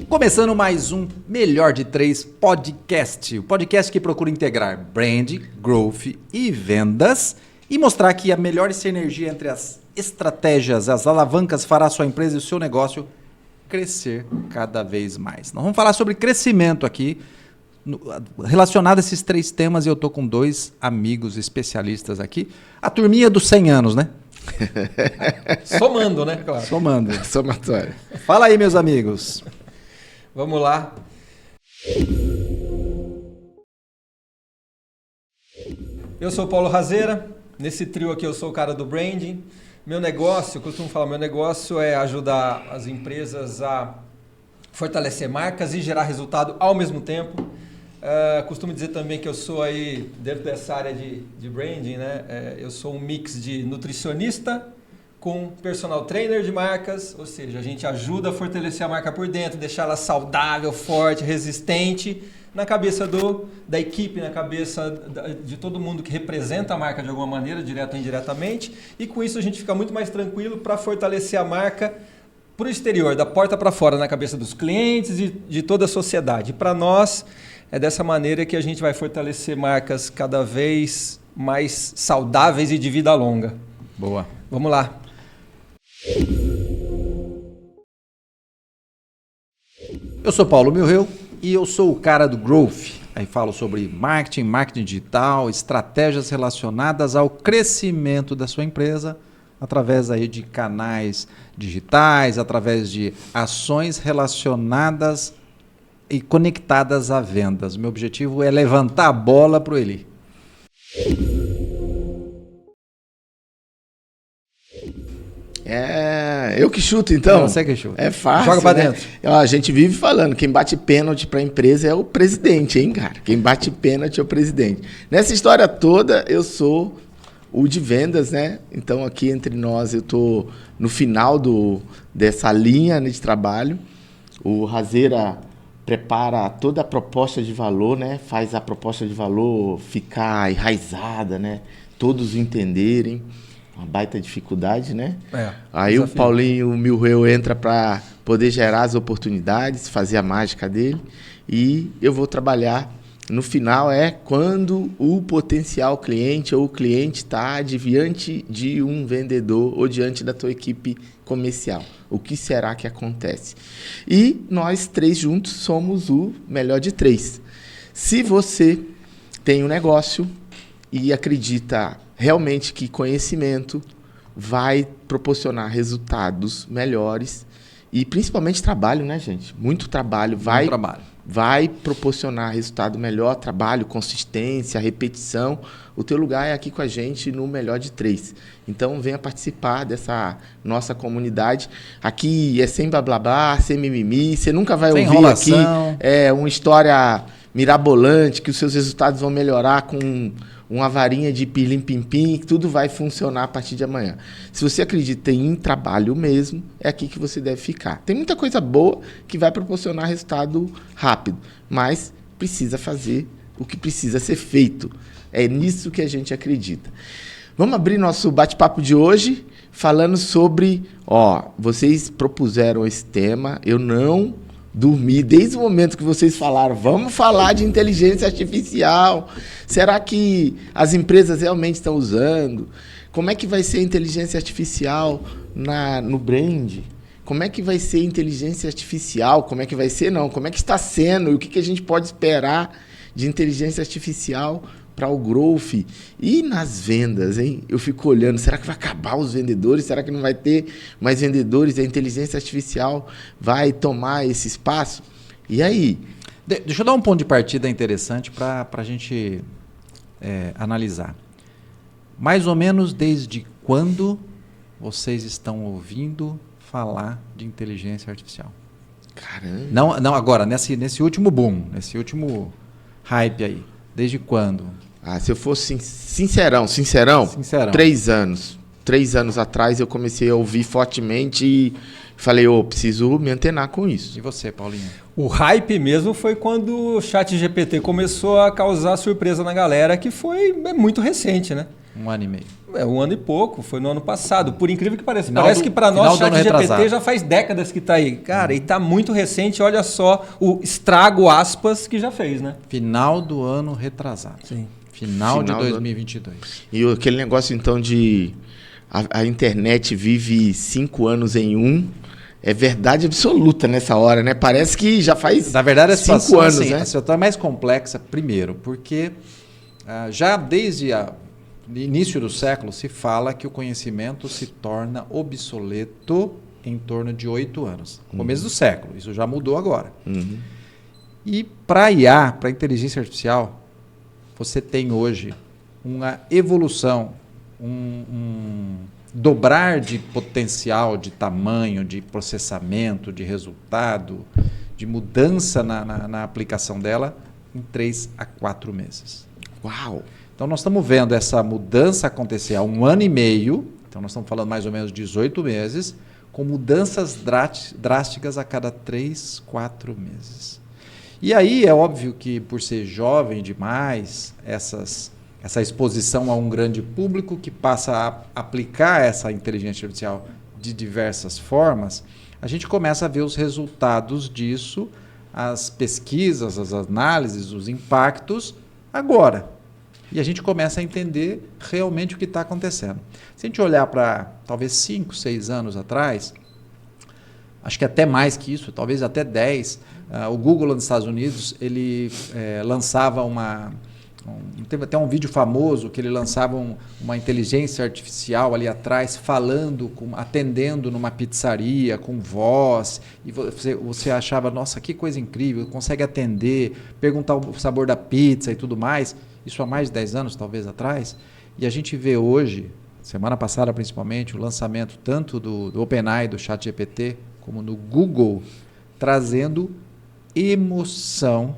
Começando mais um Melhor de Três podcast. O podcast que procura integrar brand, growth e vendas e mostrar que a melhor sinergia entre as estratégias, as alavancas fará a sua empresa e o seu negócio crescer cada vez mais. Nós vamos falar sobre crescimento aqui, relacionado a esses três temas, e eu estou com dois amigos especialistas aqui. A turminha dos 100 anos, né? Somando, né? Claro. Somando. Somatório. Fala aí, meus amigos. Vamos lá. Eu sou o Paulo Razeira. Nesse trio aqui eu sou o cara do branding. Meu negócio, eu costumo falar, meu negócio é ajudar as empresas a fortalecer marcas e gerar resultado ao mesmo tempo. Costumo dizer também que eu sou aí, dentro dessa área de branding, né? Eu sou um mix de nutricionista com personal trainer de marcas, ou seja, a gente ajuda a fortalecer a marca por dentro, deixar ela saudável, forte, resistente, na cabeça da equipe, na cabeça de todo mundo que representa a marca de alguma maneira, direta ou indiretamente, e com isso a gente fica muito mais tranquilo para fortalecer a marca para o exterior, da porta para fora, na cabeça dos clientes e de toda a sociedade. Para nós, é dessa maneira que a gente vai fortalecer marcas cada vez mais saudáveis e de vida longa. Boa. Vamos lá. Eu sou Paulo Milreu e eu sou o cara do Growth. Aí falo sobre marketing, marketing digital, estratégias relacionadas ao crescimento da sua empresa através aí de canais digitais, através de ações relacionadas e conectadas a vendas. Meu objetivo é levantar a bola para o Eli. Eu que chuto, então. Você que chuta. É fácil, joga pra né? dentro. Ó, a gente vive falando, quem bate pênalti pra empresa é o presidente, hein, cara? Quem bate pênalti é o presidente. Nessa história toda, eu sou o de vendas, né? Então, aqui entre nós, eu tô no final dessa linha, né, de trabalho. O Razeira prepara toda a proposta de valor, né? Faz a proposta de valor ficar enraizada, né? Todos entenderem. Uma baita dificuldade, né? Aí desafio. O Paulinho Milreu entra para poder gerar as oportunidades, fazer a mágica dele. E eu vou trabalhar, no final, quando o potencial cliente ou o cliente está diante de um vendedor ou diante da tua equipe comercial. O que será que acontece? E nós três juntos somos o melhor de três. Se você tem um negócio e acredita realmente que conhecimento vai proporcionar resultados melhores e principalmente trabalho, né, gente? Muito trabalho. Vai proporcionar resultado melhor, trabalho, consistência, repetição. O teu lugar é aqui com a gente no Melhor de Três. Então, venha participar dessa nossa comunidade. Aqui é sem blá blá blá, sem mimimi. Você nunca vai ouvir enrolação. Aqui uma história mirabolante que os seus resultados vão melhorar com uma varinha de pilim-pim-pim, que tudo vai funcionar a partir de amanhã. Se você acredita em trabalho mesmo, é aqui que você deve ficar. Tem muita coisa boa que vai proporcionar resultado rápido, mas precisa fazer o que precisa ser feito. É nisso que a gente acredita. Vamos abrir nosso bate-papo de hoje falando sobre... vocês propuseram esse tema, eu não dormi desde o momento que vocês falaram, vamos falar de inteligência artificial. Será que as empresas realmente estão usando? Como é que vai ser a inteligência artificial no brand? Como é que vai ser a inteligência artificial? Como é que vai ser? Não, como é que está sendo? E o que a gente pode esperar de inteligência artificial para o growth e nas vendas, hein? Eu fico olhando, será que vai acabar os vendedores? Será que não vai ter mais vendedores? A inteligência artificial vai tomar esse espaço? E aí? Deixa eu dar um ponto de partida interessante para a gente analisar. Mais ou menos desde quando vocês estão ouvindo falar de inteligência artificial? Caramba! Não agora, nesse último boom, nesse último hype aí. Desde quando? Se eu fosse sincerão, 3 anos. 3 anos atrás eu comecei a ouvir fortemente e falei, preciso me antenar com isso. E você, Paulinho? O hype mesmo foi quando o ChatGPT começou a causar surpresa na galera, que foi muito recente, né? Um ano e meio. Um ano e pouco, foi no ano passado. Por incrível que pareça. Final Parece do- que para final nós, do ano ChatGPT retrasado. já faz décadas que está aí. Cara, e está muito recente. Olha só o estrago, aspas, que já fez, né? Final do ano retrasado. Sim. Final de Final do 2022. E aquele negócio, então, de a internet vive 5 anos em um, é verdade absoluta nessa hora, né? Parece que já faz Na verdade, a 5 situação, anos, assim, né? a situação é mais complexa, primeiro, porque já desde o início do século se fala que o conhecimento se torna obsoleto em torno de 8 anos. Começo do século, isso já mudou agora. Uhum. E para IA, para inteligência artificial, você tem hoje uma evolução, um dobrar de potencial, de tamanho, de processamento, de resultado, de mudança na aplicação dela em 3 a 4 meses. Uau! Então nós estamos vendo essa mudança acontecer há 1 ano e meio, então nós estamos falando mais ou menos 18 meses, com mudanças drásticas a cada 3, 4 meses. E aí é óbvio que por ser jovem demais, essa exposição a um grande público que passa a aplicar essa inteligência artificial de diversas formas, a gente começa a ver os resultados disso, as pesquisas, as análises, os impactos agora. E a gente começa a entender realmente o que está acontecendo. Se a gente olhar para talvez 5, 6 anos atrás, acho que até mais que isso, talvez até 10, o Google nos Estados Unidos, ele lançava teve até um vídeo famoso que ele lançava uma inteligência artificial ali atrás, falando, atendendo numa pizzaria, com voz, e você achava, nossa, que coisa incrível, consegue atender, perguntar o sabor da pizza e tudo mais. Isso há mais de 10 anos, talvez, atrás. E a gente vê hoje, semana passada principalmente, o lançamento tanto do OpenAI, do ChatGPT, como no Google, trazendo emoção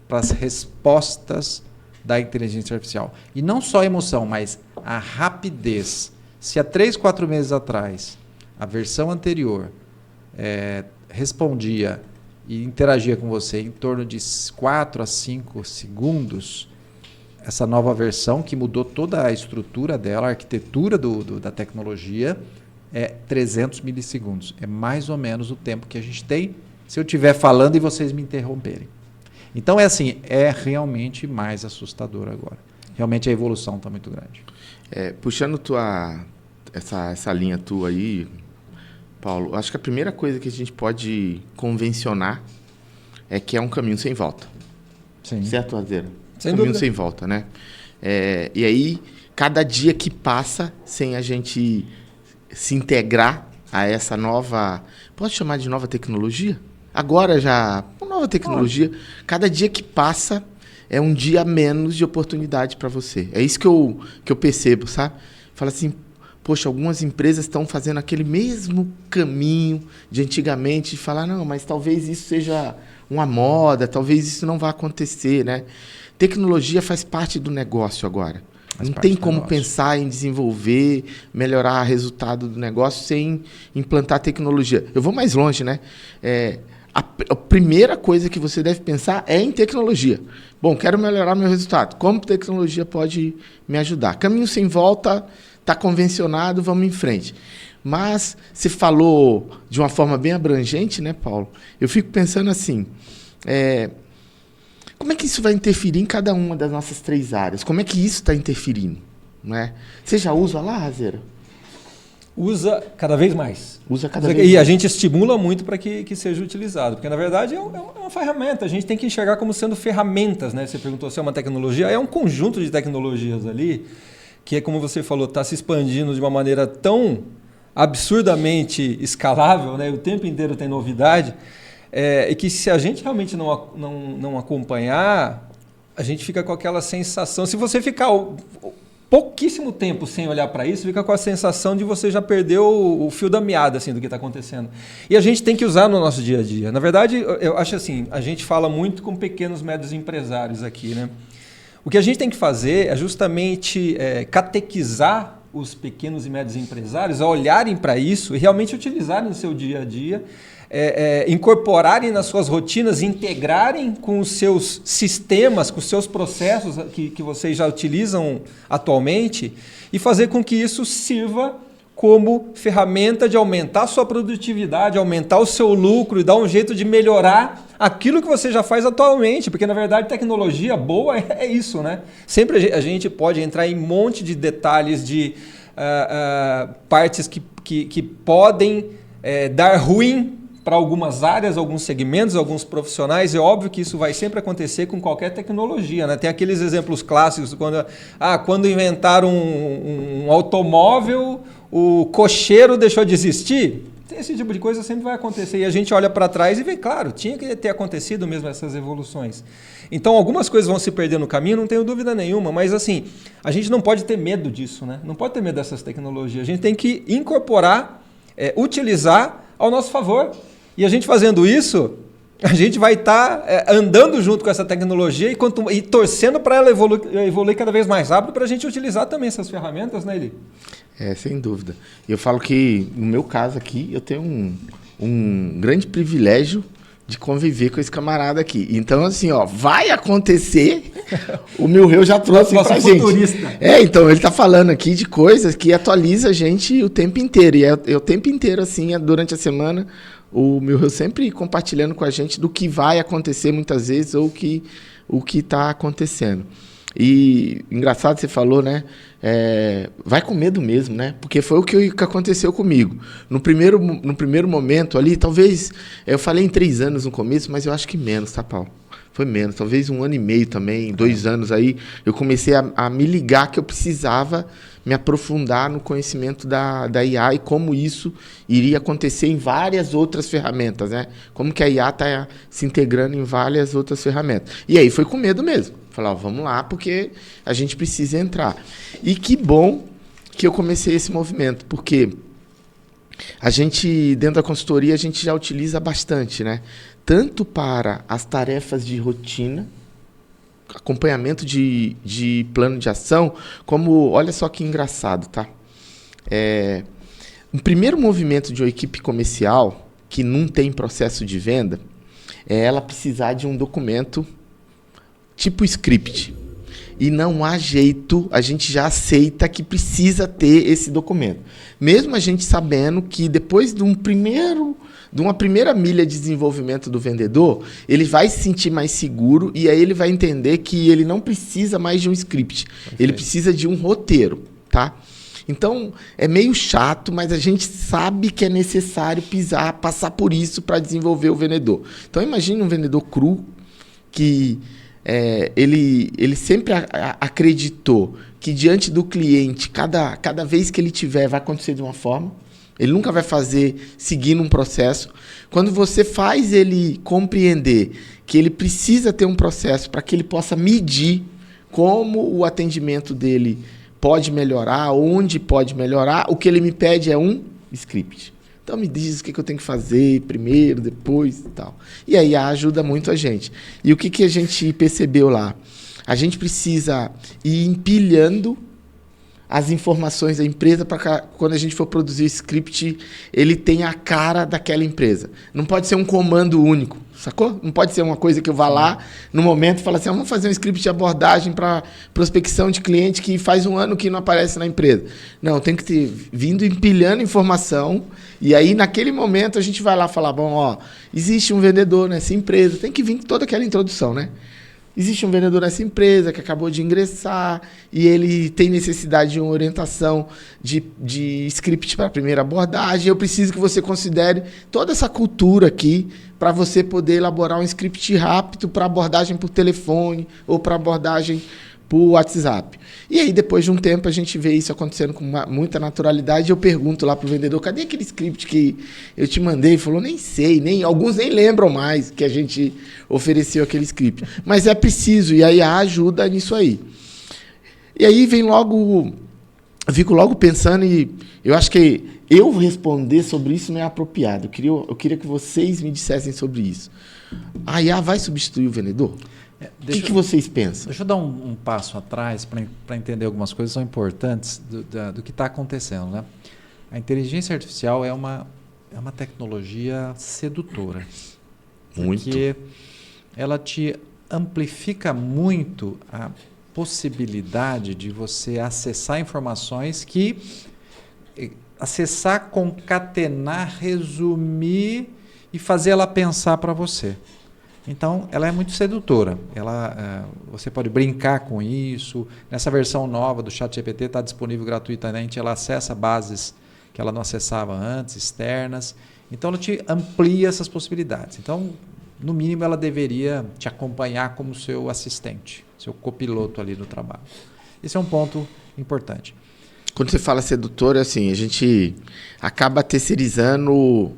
para as respostas da inteligência artificial. E não só emoção, mas a rapidez. Se há 3, 4 meses atrás, a versão anterior respondia e interagia com você em torno de 4 a 5 segundos, essa nova versão, que mudou toda a estrutura dela, a arquitetura da tecnologia, é 300 milissegundos. É mais ou menos o tempo que a gente tem se eu estiver falando e vocês me interromperem. Então é realmente mais assustador agora. Realmente a evolução está muito grande. Puxando essa linha tua aí, Paulo, acho que a primeira coisa que a gente pode convencionar é que é um caminho sem volta. Sim. Certo, Razeira? Sem caminho dúvida. sem volta, né? E aí, cada dia que passa sem a gente se integrar a essa nova... Pode chamar de nova tecnologia? Agora já... Uma nova tecnologia. Cada dia que passa é um dia a menos de oportunidade para você. É isso que eu percebo, sabe? Fala assim, poxa, algumas empresas estão fazendo aquele mesmo caminho de antigamente, de falar, não, mas talvez isso seja uma moda, talvez isso não vá acontecer, né? Tecnologia faz parte do negócio agora. Não tem como pensar em desenvolver, melhorar o resultado do negócio sem implantar tecnologia. Eu vou mais longe, né? A primeira coisa que você deve pensar é em tecnologia. Bom, quero melhorar meu resultado. Como tecnologia pode me ajudar? Caminho sem volta, está convencionado, vamos em frente. Mas você falou de uma forma bem abrangente, né, Paulo? Eu fico pensando assim, como é que isso vai interferir em cada uma das nossas 3 áreas? Como é que isso está interferindo? Não é? Você já usa lá, Razeira? Usa cada vez mais. Usa cada vez mais. E a gente estimula muito para que seja utilizado, porque na verdade é uma ferramenta, a gente tem que enxergar como sendo ferramentas, né? Você perguntou se é uma tecnologia, é um conjunto de tecnologias ali, que é como você falou, está se expandindo de uma maneira tão absurdamente escalável, né? O tempo inteiro tem novidade, e que se a gente realmente não acompanhar, a gente fica com aquela sensação, se você ficar pouquíssimo tempo sem olhar para isso, fica com a sensação de você já perdeu o fio da meada assim, do que está acontecendo. E a gente tem que usar no nosso dia a dia. Na verdade, eu acho assim, a gente fala muito com pequenos, médios empresários aqui, né? O que a gente tem que fazer é justamente catequizar os pequenos e médios empresários a olharem para isso e realmente utilizarem no seu dia a dia, incorporarem nas suas rotinas, integrarem com os seus sistemas, com os seus processos que vocês já utilizam atualmente e fazer com que isso sirva como ferramenta de aumentar a sua produtividade, aumentar o seu lucro e dar um jeito de melhorar aquilo que você já faz atualmente, porque na verdade tecnologia boa é isso, né? Sempre a gente pode entrar em um monte de detalhes de partes que podem dar ruim para algumas áreas, alguns segmentos, alguns profissionais. É óbvio que isso vai sempre acontecer com qualquer tecnologia, né? Tem aqueles exemplos clássicos, quando inventaram um automóvel, o cocheiro deixou de existir. Esse tipo de coisa sempre vai acontecer e a gente olha para trás e vê, claro, tinha que ter acontecido mesmo essas evoluções. Então, algumas coisas vão se perder no caminho, não tenho dúvida nenhuma, mas assim, a gente não pode ter medo disso, né? Não pode ter medo dessas tecnologias. A gente tem que incorporar, utilizar ao nosso favor. E a gente fazendo isso, a gente vai estar andando junto com essa tecnologia e torcendo para ela evoluir cada vez mais rápido para a gente utilizar também essas ferramentas, né, Eli? Sem dúvida. Eu falo que, no meu caso aqui, eu tenho um grande privilégio de conviver com esse camarada aqui. Então, assim, vai acontecer. O Milreu já trouxe pra gente. Futurista. Então, ele tá falando aqui de coisas que atualiza a gente o tempo inteiro. E é o tempo inteiro, assim, durante a semana, o Milreu sempre compartilhando com a gente do que vai acontecer muitas vezes ou o que está acontecendo. E engraçado, você falou, né? Vai com medo mesmo, né? Porque foi o que aconteceu comigo. No primeiro momento ali, talvez, eu falei em 3 anos no começo, mas eu acho que menos, tá, Paulo? Foi menos, talvez 1 ano e meio também, 2 anos aí, eu comecei a me ligar que eu precisava me aprofundar no conhecimento da IA e como isso iria acontecer em várias outras ferramentas, né? Como que a IA está se integrando em várias outras ferramentas. E aí foi com medo mesmo. Falar, vamos lá, porque a gente precisa entrar. E que bom que eu comecei esse movimento, porque a gente, dentro da consultoria, a gente já utiliza bastante, né? Tanto para as tarefas de rotina, acompanhamento de plano de ação, como, olha só que engraçado, tá? O primeiro movimento de uma equipe comercial que não tem processo de venda é ela precisar de um documento tipo script. E não há jeito, a gente já aceita que precisa ter esse documento. Mesmo a gente sabendo que depois de uma primeira milha de desenvolvimento do vendedor, ele vai se sentir mais seguro e aí ele vai entender que ele não precisa mais de um script. Perfeito. Ele precisa de um roteiro, tá? Então, é meio chato, mas a gente sabe que é necessário passar por isso para desenvolver o vendedor. Então, imagine um vendedor cru que ele sempre acreditou que diante do cliente, cada vez que ele tiver, vai acontecer de uma forma. Ele nunca vai fazer seguindo um processo. Quando você faz ele compreender que ele precisa ter um processo para que ele possa medir como o atendimento dele pode melhorar, onde pode melhorar, o que ele me pede é um script. Então me diz o que eu tenho que fazer primeiro, depois e tal. E aí ajuda muito a gente. E o que a gente percebeu lá? A gente precisa ir empilhando as informações da empresa para quando a gente for produzir o script, ele tenha a cara daquela empresa. Não pode ser um comando único, sacou? Não pode ser uma coisa que eu vá lá no momento e falo assim, vamos fazer um script de abordagem para prospecção de cliente que faz 1 ano que não aparece na empresa. Não, tem que ter vindo empilhando informação e aí naquele momento a gente vai lá falar, bom, existe um vendedor nessa empresa, tem que vir toda aquela introdução, né? Existe um vendedor nessa empresa que acabou de ingressar e ele tem necessidade de uma orientação de script para a primeira abordagem. Eu preciso que você considere toda essa cultura aqui para você poder elaborar um script rápido para abordagem por telefone ou para abordagem por WhatsApp. E aí, depois de um tempo, a gente vê isso acontecendo com muita naturalidade. Eu pergunto lá para o vendedor, cadê aquele script que eu te mandei? Ele falou, nem sei, alguns nem lembram mais que a gente ofereceu aquele script. Mas é preciso, e aí a ajuda nisso aí. E aí eu fico logo pensando, e eu acho que eu responder sobre isso não é apropriado. Eu queria que vocês me dissessem sobre isso. A IA vai substituir o vendedor? O que vocês pensam? Deixa eu dar um passo atrás para entender algumas coisas que são importantes do que está acontecendo, né? A inteligência artificial é uma tecnologia sedutora. Muito. Porque ela te amplifica muito a possibilidade de você acessar informações acessar, concatenar, resumir e fazer ela pensar para você. Então, ela é muito sedutora. Você pode brincar com isso. Nessa versão nova do ChatGPT está disponível gratuitamente. Ela acessa bases que ela não acessava antes, externas. Então, ela te amplia essas possibilidades. Então, no mínimo, ela deveria te acompanhar como seu assistente, seu copiloto ali no trabalho. Esse é um ponto importante. Quando você fala sedutor, assim, a gente acaba terceirizando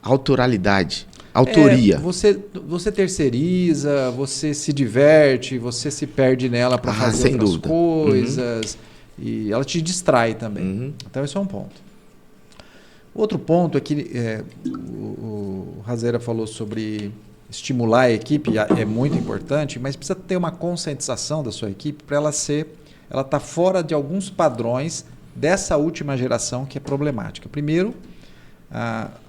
autoralidade, autoria. Você terceiriza, você se diverte, você se perde nela para fazer outras coisas. E ela te distrai também. Então, esse é um ponto. Outro ponto é que o Razeira falou sobre estimular a equipe, é muito importante, mas precisa ter uma conscientização da sua equipe para ela estar fora de alguns padrões dessa última geração que é problemática. Primeiro,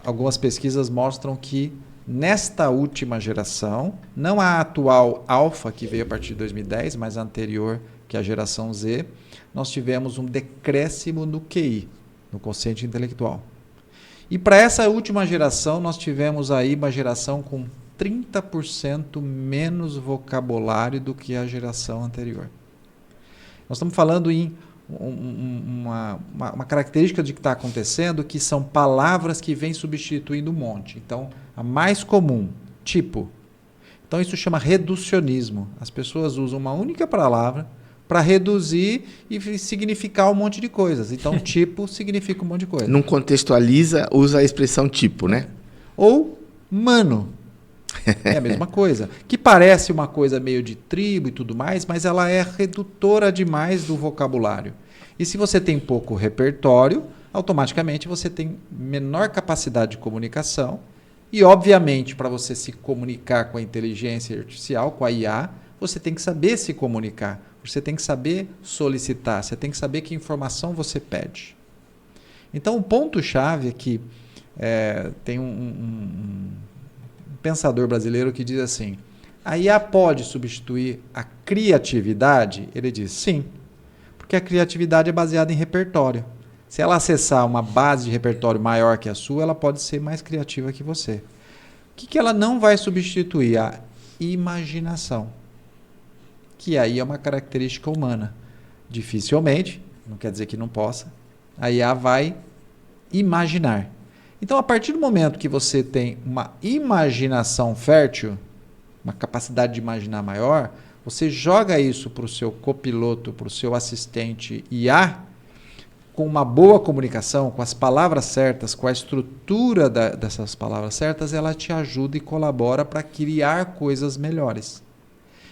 algumas pesquisas mostram que nesta última geração, não a atual alfa, que veio a partir de 2010, mas a anterior, que é a geração Z, nós tivemos um decréscimo no QI, no quociente intelectual. E para essa última geração, nós tivemos aí uma geração com 30% menos vocabulário do que a geração anterior. Nós estamos falando em uma característica de que está acontecendo, que são palavras que vêm substituindo um monte. Então, a mais comum, tipo. Então, isso chama reducionismo. As pessoas usam uma única palavra para reduzir e significar um monte de coisas. Então, tipo significa um monte de coisa. Não contextualiza, usa a expressão tipo, né? Ou mano. É a mesma coisa. Que parece uma coisa meio de tribo e tudo mais, mas ela é redutora demais do vocabulário. E se você tem pouco repertório, automaticamente você tem menor capacidade de comunicação. E, obviamente, para você se comunicar com a inteligência artificial, com a IA, você tem que saber se comunicar. Você tem que saber solicitar, você tem que saber que informação você pede. Então, o ponto-chave é que tem um pensador brasileiro que diz assim, a IA pode substituir a criatividade? Ele diz sim, porque a criatividade é baseada em repertório. Se ela acessar uma base de repertório maior que a sua, ela pode ser mais criativa que você. O que ela não vai substituir? A imaginação. Que aí é uma característica humana. Dificilmente, não quer dizer que não possa, a IA vai imaginar. Então, a partir do momento que você tem uma imaginação fértil, uma capacidade de imaginar maior, você joga isso para o seu copiloto, para o seu assistente IA, com uma boa comunicação, com as palavras certas, com a estrutura dessas palavras certas, ela te ajuda e colabora para criar coisas melhores.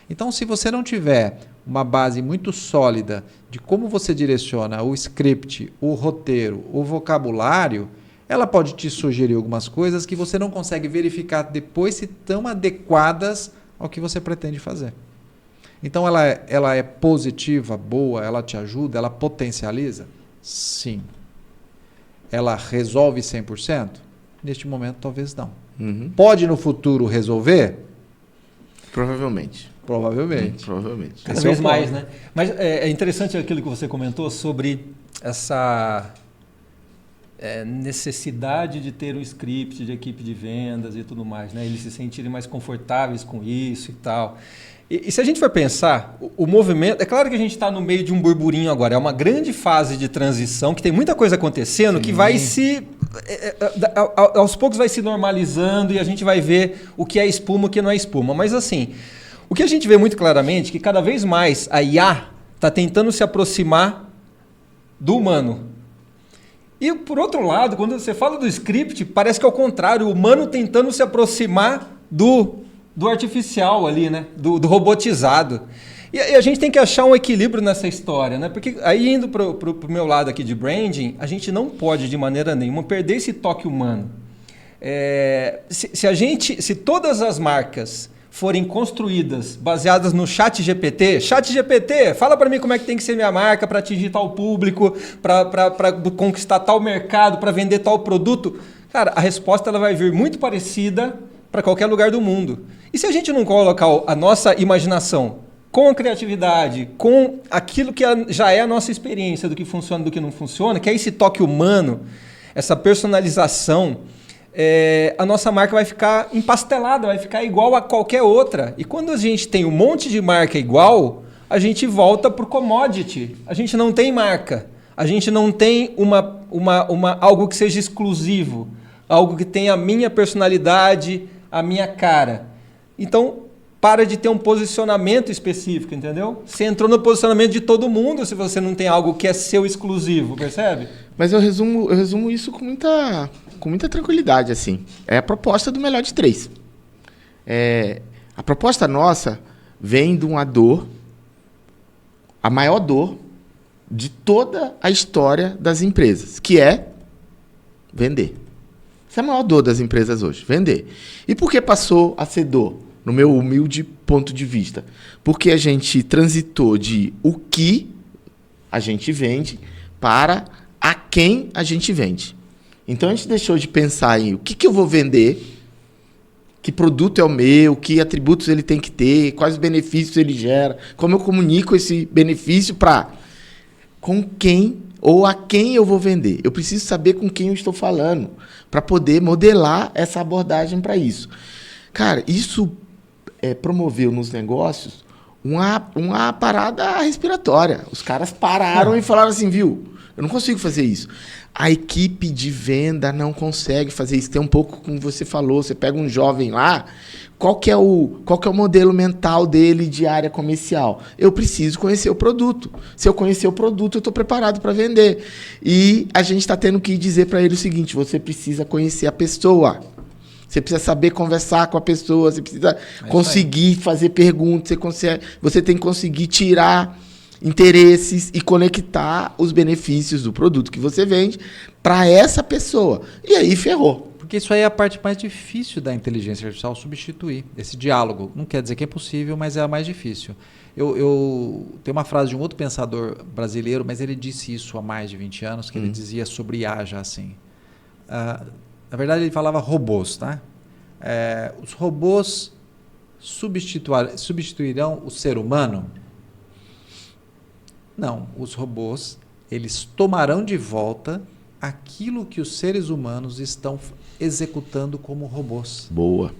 Então, se você não tiver uma base muito sólida de como você direciona o script, o roteiro, o vocabulário, ela pode te sugerir algumas coisas que você não consegue verificar depois se estão adequadas ao que você pretende fazer. Então, ela é positiva, boa, ela te ajuda, ela potencializa? Sim. Ela resolve 100%? Neste momento, talvez não. Pode no futuro resolver? Provavelmente. Provavelmente. Provavelmente. Cada vez mais, né? Mas é interessante aquilo que você comentou sobre essa necessidade de ter um script de equipe de vendas e tudo mais, né? Eles se sentirem mais confortáveis com isso e tal. E se a gente for pensar, o movimento... É claro que a gente está no meio de um burburinho agora. É uma grande fase de transição, que tem muita coisa acontecendo. Sim. Que vai se... aos poucos vai se normalizando e a gente vai ver o que é espuma e o que não é espuma. Mas assim, o que a gente vê muito claramente é que cada vez mais a IA está tentando se aproximar do humano. E por outro lado, quando você fala do script, parece que é o contrário. O humano tentando se aproximar do artificial ali, né? Do robotizado. E a gente tem que achar um equilíbrio nessa história, né? Porque aí indo para o meu lado aqui de branding, a gente não pode de maneira nenhuma perder esse toque humano. Se todas as marcas forem construídas baseadas no chat GPT, fala para mim como é que tem que ser minha marca para atingir tal público, para conquistar tal mercado, para vender tal produto, cara, a resposta ela vai vir muito parecida para qualquer lugar do mundo. E se a gente não colocar a nossa imaginação com a criatividade, com aquilo que já é a nossa experiência do que funciona e do que não funciona, que é esse toque humano, essa personalização, a nossa marca vai ficar empastelada, vai ficar igual a qualquer outra. E quando a gente tem um monte de marca igual, a gente volta para o commodity. A gente não tem marca. A gente não tem algo que seja exclusivo, algo que tenha a minha personalidade, a minha cara. Então, para de ter um posicionamento específico, entendeu? Você entrou no posicionamento de todo mundo se você não tem algo que é seu exclusivo, percebe? Mas eu resumo isso com muita tranquilidade, assim. É a proposta do melhor de 3. A proposta nossa vem de uma dor, a maior dor de toda a história das empresas, que é vender. Essa é a maior dor das empresas hoje, vender. E por que passou a ser dor? No meu humilde ponto de vista. Porque a gente transitou de o que a gente vende para a quem a gente vende. Então a gente deixou de pensar em o que eu vou vender, que produto é o meu, que atributos ele tem que ter, quais benefícios ele gera, como eu comunico esse benefício para com quem ou a quem eu vou vender. Eu preciso saber com quem eu estou falando para poder modelar essa abordagem para isso. Cara, isso promoveu nos negócios uma parada respiratória. Os caras pararam e falaram assim, viu, eu não consigo fazer isso. A equipe de venda não consegue fazer isso. Tem um pouco como você falou, você pega um jovem lá, qual que é o modelo mental dele de área comercial? Eu preciso conhecer o produto. Se eu conhecer o produto, eu estou preparado para vender. E a gente está tendo que dizer para ele o seguinte, você precisa conhecer a pessoa. Você precisa saber conversar com a pessoa, você precisa conseguir fazer perguntas, você tem que conseguir tirar interesses e conectar os benefícios do produto que você vende para essa pessoa. E aí ferrou. Porque isso aí é a parte mais difícil da inteligência artificial, substituir esse diálogo. Não quer dizer que é impossível, mas é a mais difícil. Eu tenho uma frase de um outro pensador brasileiro, mas ele disse isso há mais de 20 anos, que ele dizia sobre IA já assim. Na verdade, ele falava robôs, tá? Os robôs substituirão o ser humano? Não, os robôs, eles tomarão de volta aquilo que os seres humanos estão executando como robôs. Boa.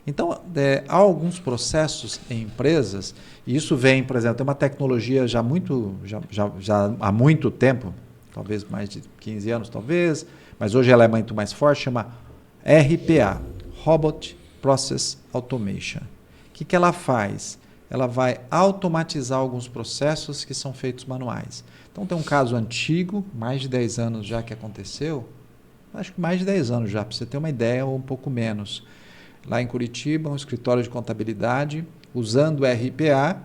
Então, há alguns processos em empresas, e isso vem, por exemplo, tem uma tecnologia já há muito tempo, talvez mais de 15 anos, talvez, mas hoje ela é muito mais forte, chama RPA, Robot Process Automation. O que ela faz? Ela vai automatizar alguns processos que são feitos manuais. Então tem um caso antigo, mais de 10 anos já que aconteceu, acho que mais de 10 anos já, para você ter uma ideia, ou um pouco menos. Lá em Curitiba, um escritório de contabilidade, usando o RPA,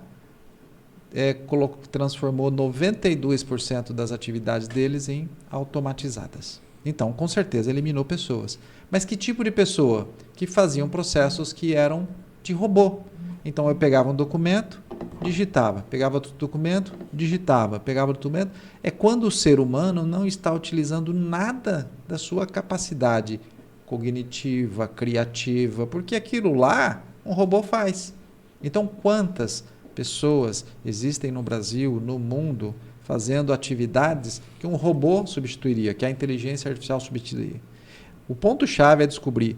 transformou 92% das atividades deles em automatizadas. Então, com certeza, eliminou pessoas. Mas que tipo de pessoa? Que faziam processos que eram de robô. Então, eu pegava um documento, digitava. Pegava outro documento, digitava. Pegava outro documento. É quando o ser humano não está utilizando nada da sua capacidade cognitiva, criativa, porque aquilo lá um robô faz. Então, quantas pessoas existem no Brasil, no mundo, fazendo atividades que um robô substituiria, que a inteligência artificial substituiria? O ponto-chave é descobrir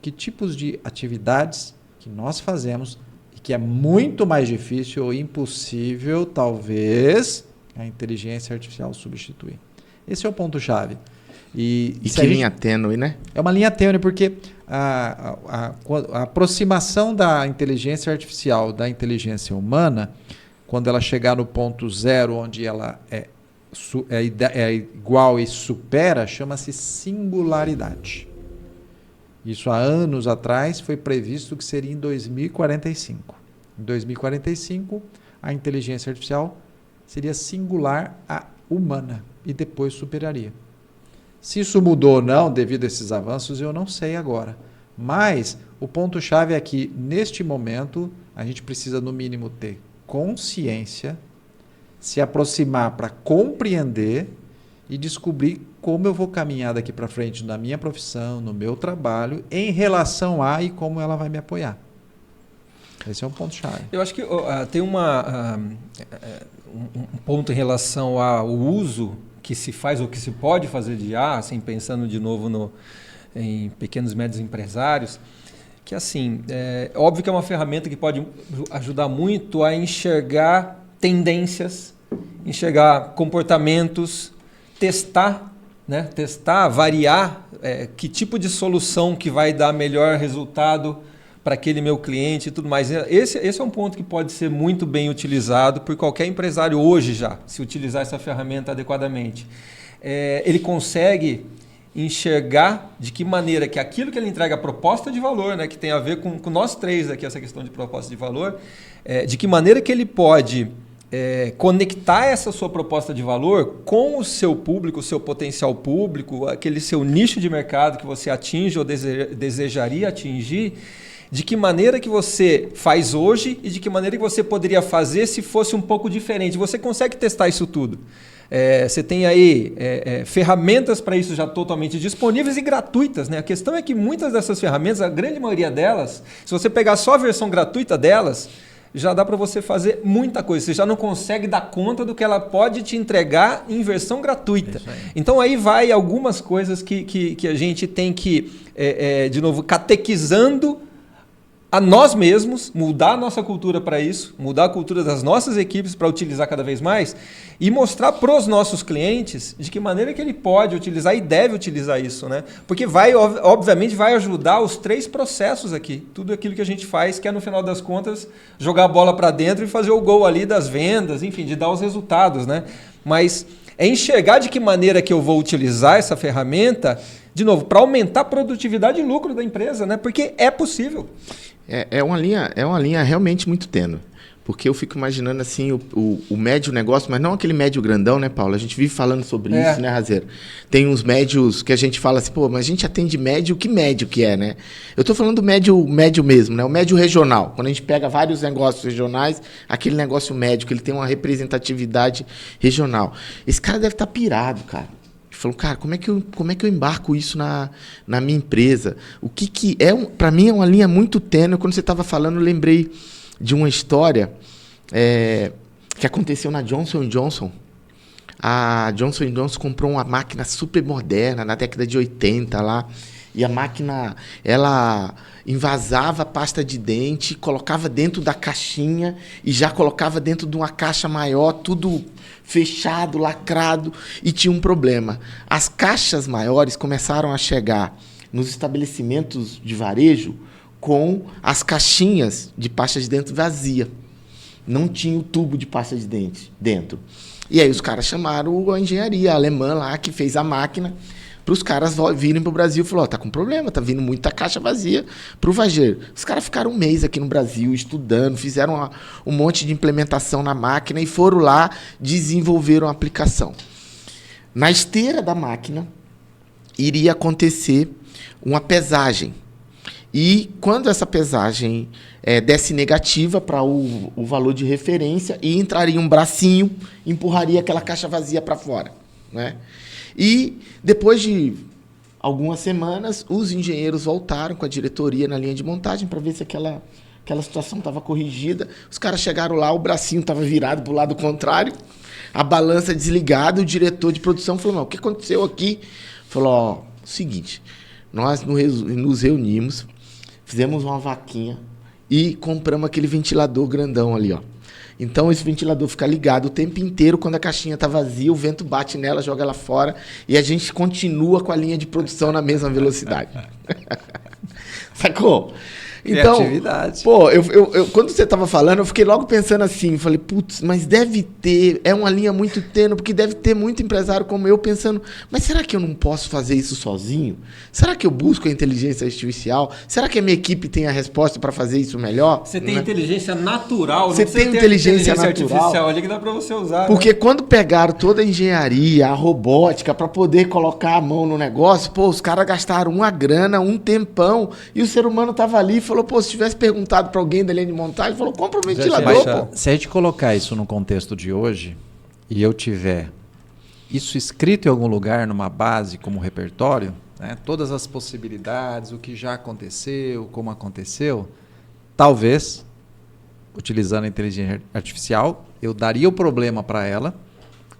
que tipos de atividades que nós fazemos e que é muito mais difícil ou impossível, talvez, a inteligência artificial substituir. Esse é o ponto-chave. E que linha tênue, né? É uma linha tênue, porque a aproximação da inteligência artificial da inteligência humana, quando ela chegar no ponto zero, onde ela é igual e supera, chama-se singularidade. Isso há anos atrás foi previsto que seria em 2045. Em 2045, a inteligência artificial seria singular à humana e depois superaria. Se isso mudou ou não devido a esses avanços, eu não sei agora. Mas O ponto-chave é que, neste momento, a gente precisa, no mínimo, ter consciência, se aproximar para compreender e descobrir como eu vou caminhar daqui para frente na minha profissão, no meu trabalho, em relação a e como ela vai me apoiar. Esse é um ponto-chave. Eu acho que tem um ponto em relação ao uso que se faz ou que se pode fazer de IA, assim, pensando de novo em pequenos e médios empresários, que assim, óbvio que é uma ferramenta que pode ajudar muito a enxergar tendências, enxergar comportamentos, testar, variar que tipo de solução que vai dar melhor resultado para aquele meu cliente e tudo mais. Esse é um ponto que pode ser muito bem utilizado por qualquer empresário hoje já, se utilizar essa ferramenta adequadamente. Ele consegue enxergar de que maneira que aquilo que ele entrega, a proposta de valor, que tem a ver com nós três aqui, essa questão de proposta de valor, de que maneira que ele pode conectar essa sua proposta de valor com o seu público, o seu potencial público, aquele seu nicho de mercado que você atinge ou desejaria atingir, de que maneira que você faz hoje e de que maneira que você poderia fazer se fosse um pouco diferente. Você consegue testar isso tudo. Você tem aí ferramentas para isso já totalmente disponíveis e gratuitas. A questão é que muitas dessas ferramentas, a grande maioria delas, se você pegar só a versão gratuita delas, já dá para você fazer muita coisa. Você já não consegue dar conta do que ela pode te entregar em versão gratuita. Então aí vai algumas coisas que a gente tem que, de novo, catequizando a nós mesmos, mudar a nossa cultura para isso, mudar a cultura das nossas equipes para utilizar cada vez mais e mostrar para os nossos clientes de que maneira que ele pode utilizar e deve utilizar isso, Porque obviamente vai ajudar os 3 processos aqui, tudo aquilo que a gente faz, que é no final das contas jogar a bola para dentro e fazer o gol ali das vendas, enfim, de dar os resultados, Mas é enxergar de que maneira que eu vou utilizar essa ferramenta, de novo, para aumentar a produtividade e lucro da empresa, Porque é possível. É uma linha realmente muito tênue. Porque eu fico imaginando assim o médio negócio, mas não aquele médio grandão, Paulo? A gente vive falando sobre isso, Razeiro? Tem uns médios que a gente fala assim, mas a gente atende médio que é, Eu estou falando do médio mesmo, o médio regional. Quando a gente pega vários negócios regionais, aquele negócio médio, que ele tem uma representatividade regional. Esse cara deve estar pirado, cara. Falou, cara, como é que eu embarco isso na minha empresa? O que é, para mim, é uma linha muito tênue. Quando você estava falando, eu lembrei de uma história que aconteceu na Johnson & Johnson. A Johnson & Johnson comprou uma máquina super moderna na década de 80 lá. E a máquina, ela envasava a pasta de dente, colocava dentro da caixinha e já colocava dentro de uma caixa maior, tudo fechado, lacrado, e tinha um problema. As caixas maiores começaram a chegar nos estabelecimentos de varejo com as caixinhas de pasta de dente vazia. Não tinha o tubo de pasta de dente dentro. E aí os caras chamaram a engenharia alemã lá, que fez a máquina, para os caras virem para o Brasil e falaram, tá com problema, tá vindo muita caixa vazia para o varejo. Os caras ficaram um mês aqui no Brasil estudando, fizeram um monte de implementação na máquina e foram lá, desenvolveram a aplicação. Na esteira da máquina, iria acontecer uma pesagem. E quando essa pesagem desse negativa para o valor de referência, e entraria um bracinho, empurraria aquela caixa vazia para fora, E depois de algumas semanas, os engenheiros voltaram com a diretoria na linha de montagem para ver se aquela situação estava corrigida. Os caras chegaram lá, o bracinho estava virado para o lado contrário, a balança desligada, o diretor de produção falou, o que aconteceu aqui? Falou, seguinte, nós nos reunimos, fizemos uma vaquinha e compramos aquele ventilador grandão ali, Então, esse ventilador fica ligado o tempo inteiro. Quando a caixinha está vazia, o vento bate nela, joga ela fora e a gente continua com a linha de produção na mesma velocidade. Sacou? Então, Criatividade. pô, quando você tava falando, eu fiquei logo pensando assim, falei, putz, mas deve ter, é uma linha muito tênue, porque deve ter muito empresário como eu pensando, mas será que eu não posso fazer isso sozinho? Será que eu busco a inteligência artificial? Será que a minha equipe tem a resposta para fazer isso melhor? Você tem inteligência natural, Você não precisa tem ter inteligência artificial natural ali que dá para você usar. Porque né? quando pegaram toda a engenharia, a robótica, para poder colocar a mão no negócio, pô, os caras gastaram uma grana, um tempão, e o ser humano tava ali e falou, pô, se tivesse perguntado para alguém da linha de montagem, falou, compra um ventilador, baixado. pô. Se a gente colocar isso no contexto de hoje e eu tiver isso escrito em algum lugar, numa base como repertório, né, todas as possibilidades, o que já aconteceu, como aconteceu, talvez, utilizando a inteligência artificial, eu daria o problema para ela,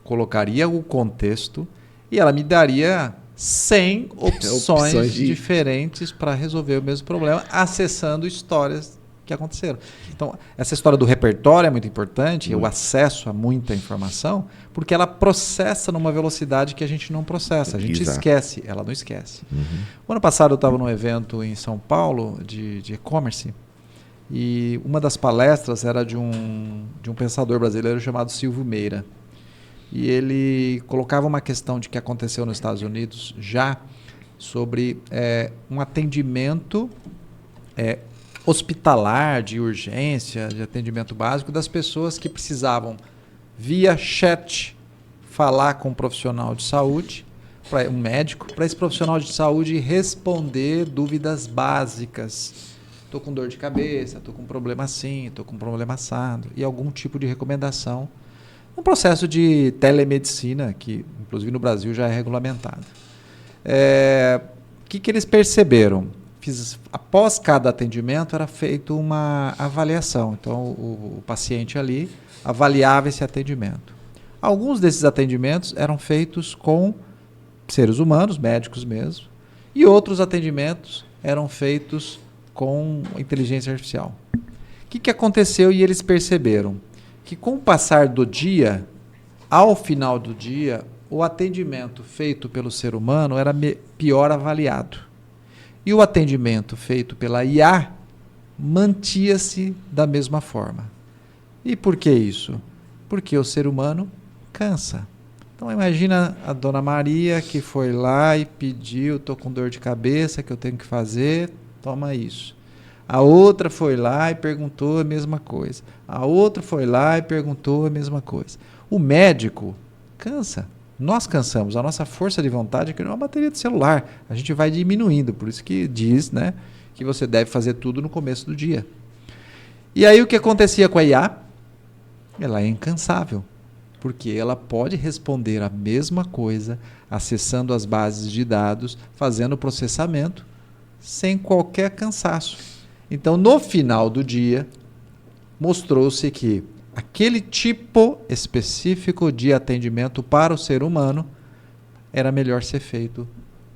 colocaria o contexto e ela me daria 100 opções diferentes para resolver o mesmo problema, acessando histórias que aconteceram. Então, essa história do repertório é muito importante, o acesso a muita informação, porque ela processa numa velocidade que a gente não processa. A gente esquece, ela não esquece. O ano passado eu estava num evento em São Paulo de e-commerce e uma das palestras era de um pensador brasileiro chamado Silvio Meira. E ele colocava uma questão de que aconteceu nos Estados Unidos já sobre um atendimento hospitalar, de urgência, de atendimento básico das pessoas que precisavam, via chat, falar com um profissional de saúde, um médico, para esse profissional de saúde responder dúvidas básicas. Estou com dor de cabeça, estou com um problema assim, estou com um problema assado, e algum tipo de recomendação. Um processo de telemedicina, que inclusive no Brasil já é regulamentado. O que eles perceberam? Após cada atendimento era feita uma avaliação. Então o paciente ali avaliava esse atendimento. Alguns desses atendimentos eram feitos com seres humanos, médicos mesmo, e outros atendimentos eram feitos com inteligência artificial. O que aconteceu e eles perceberam? Que com o passar do dia, ao final do dia, o atendimento feito pelo ser humano era pior avaliado. E o atendimento feito pela IA mantinha-se da mesma forma. E por que isso? Porque o ser humano cansa. Então imagina a dona Maria que foi lá e pediu, estou com dor de cabeça, que eu tenho que fazer, toma isso. A outra foi lá e perguntou a mesma coisa. A outra foi lá e perguntou a mesma coisa. O médico cansa. Nós cansamos. A nossa força de vontade é que não é uma bateria de celular. A gente vai diminuindo. Por isso que diz, né, que você deve fazer tudo no começo do dia. E aí o que acontecia com a IA? Ela é incansável. Porque ela pode responder a mesma coisa, acessando as bases de dados, fazendo o processamento, sem qualquer cansaço. Então, no final do dia, mostrou-se que aquele tipo específico de atendimento para o ser humano era melhor ser feito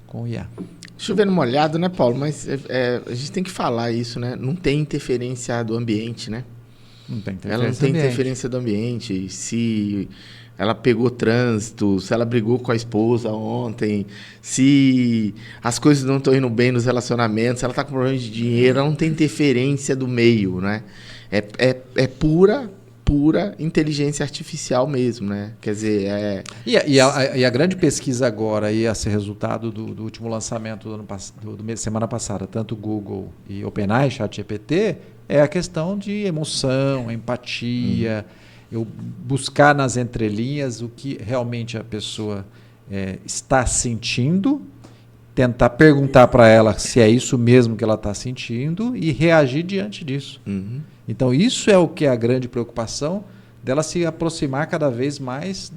com o IA. Chovendo molhado, né, Paulo? Mas a gente tem que falar isso, né? Não tem interferência do ambiente, né? Não tem interferência. Ela não tem interferência do ambiente. Se ela pegou trânsito, se ela brigou com a esposa ontem, se as coisas não estão indo bem nos relacionamentos, se ela está com problema de dinheiro, ela não tem interferência do meio, né? É pura inteligência artificial mesmo, né? Quer dizer, E a grande pesquisa agora, e esse resultado do último lançamento do semana passada, tanto Google e OpenAI, ChatGPT, é a questão de emoção, empatia, eu buscar nas entrelinhas o que realmente a pessoa está sentindo, tentar perguntar para ela se é isso mesmo que ela está sentindo e reagir diante disso. Então, isso é o que é a grande preocupação dela se aproximar cada vez mais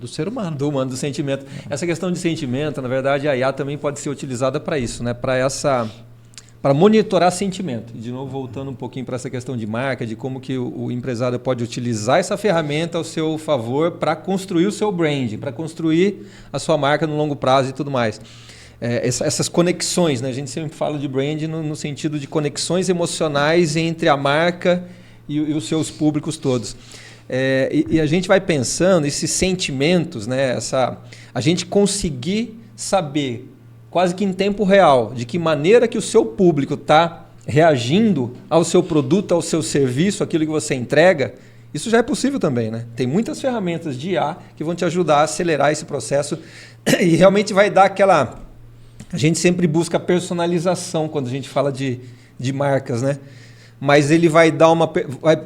do ser humano. Do humano, do sentimento. Essa questão de sentimento, na verdade, a IA também pode ser utilizada para isso, né? Para monitorar sentimento. E, de novo, voltando um pouquinho para essa questão de marca, de como que o empresário pode utilizar essa ferramenta ao seu favor para construir o seu brand, para construir a sua marca no longo prazo e tudo mais. Essas conexões, né? A gente sempre fala de brand no sentido de conexões emocionais entre a marca e os seus públicos todos. E a gente vai pensando, esses sentimentos, né? A gente conseguir saber quase que em tempo real de que maneira que o seu público está reagindo ao seu produto, ao seu serviço, aquilo que você entrega, isso já é possível também, né? Tem muitas ferramentas de IA que vão te ajudar a acelerar esse processo e realmente vai dar aquela... A gente sempre busca personalização quando a gente fala de marcas, né? Mas ele vai dar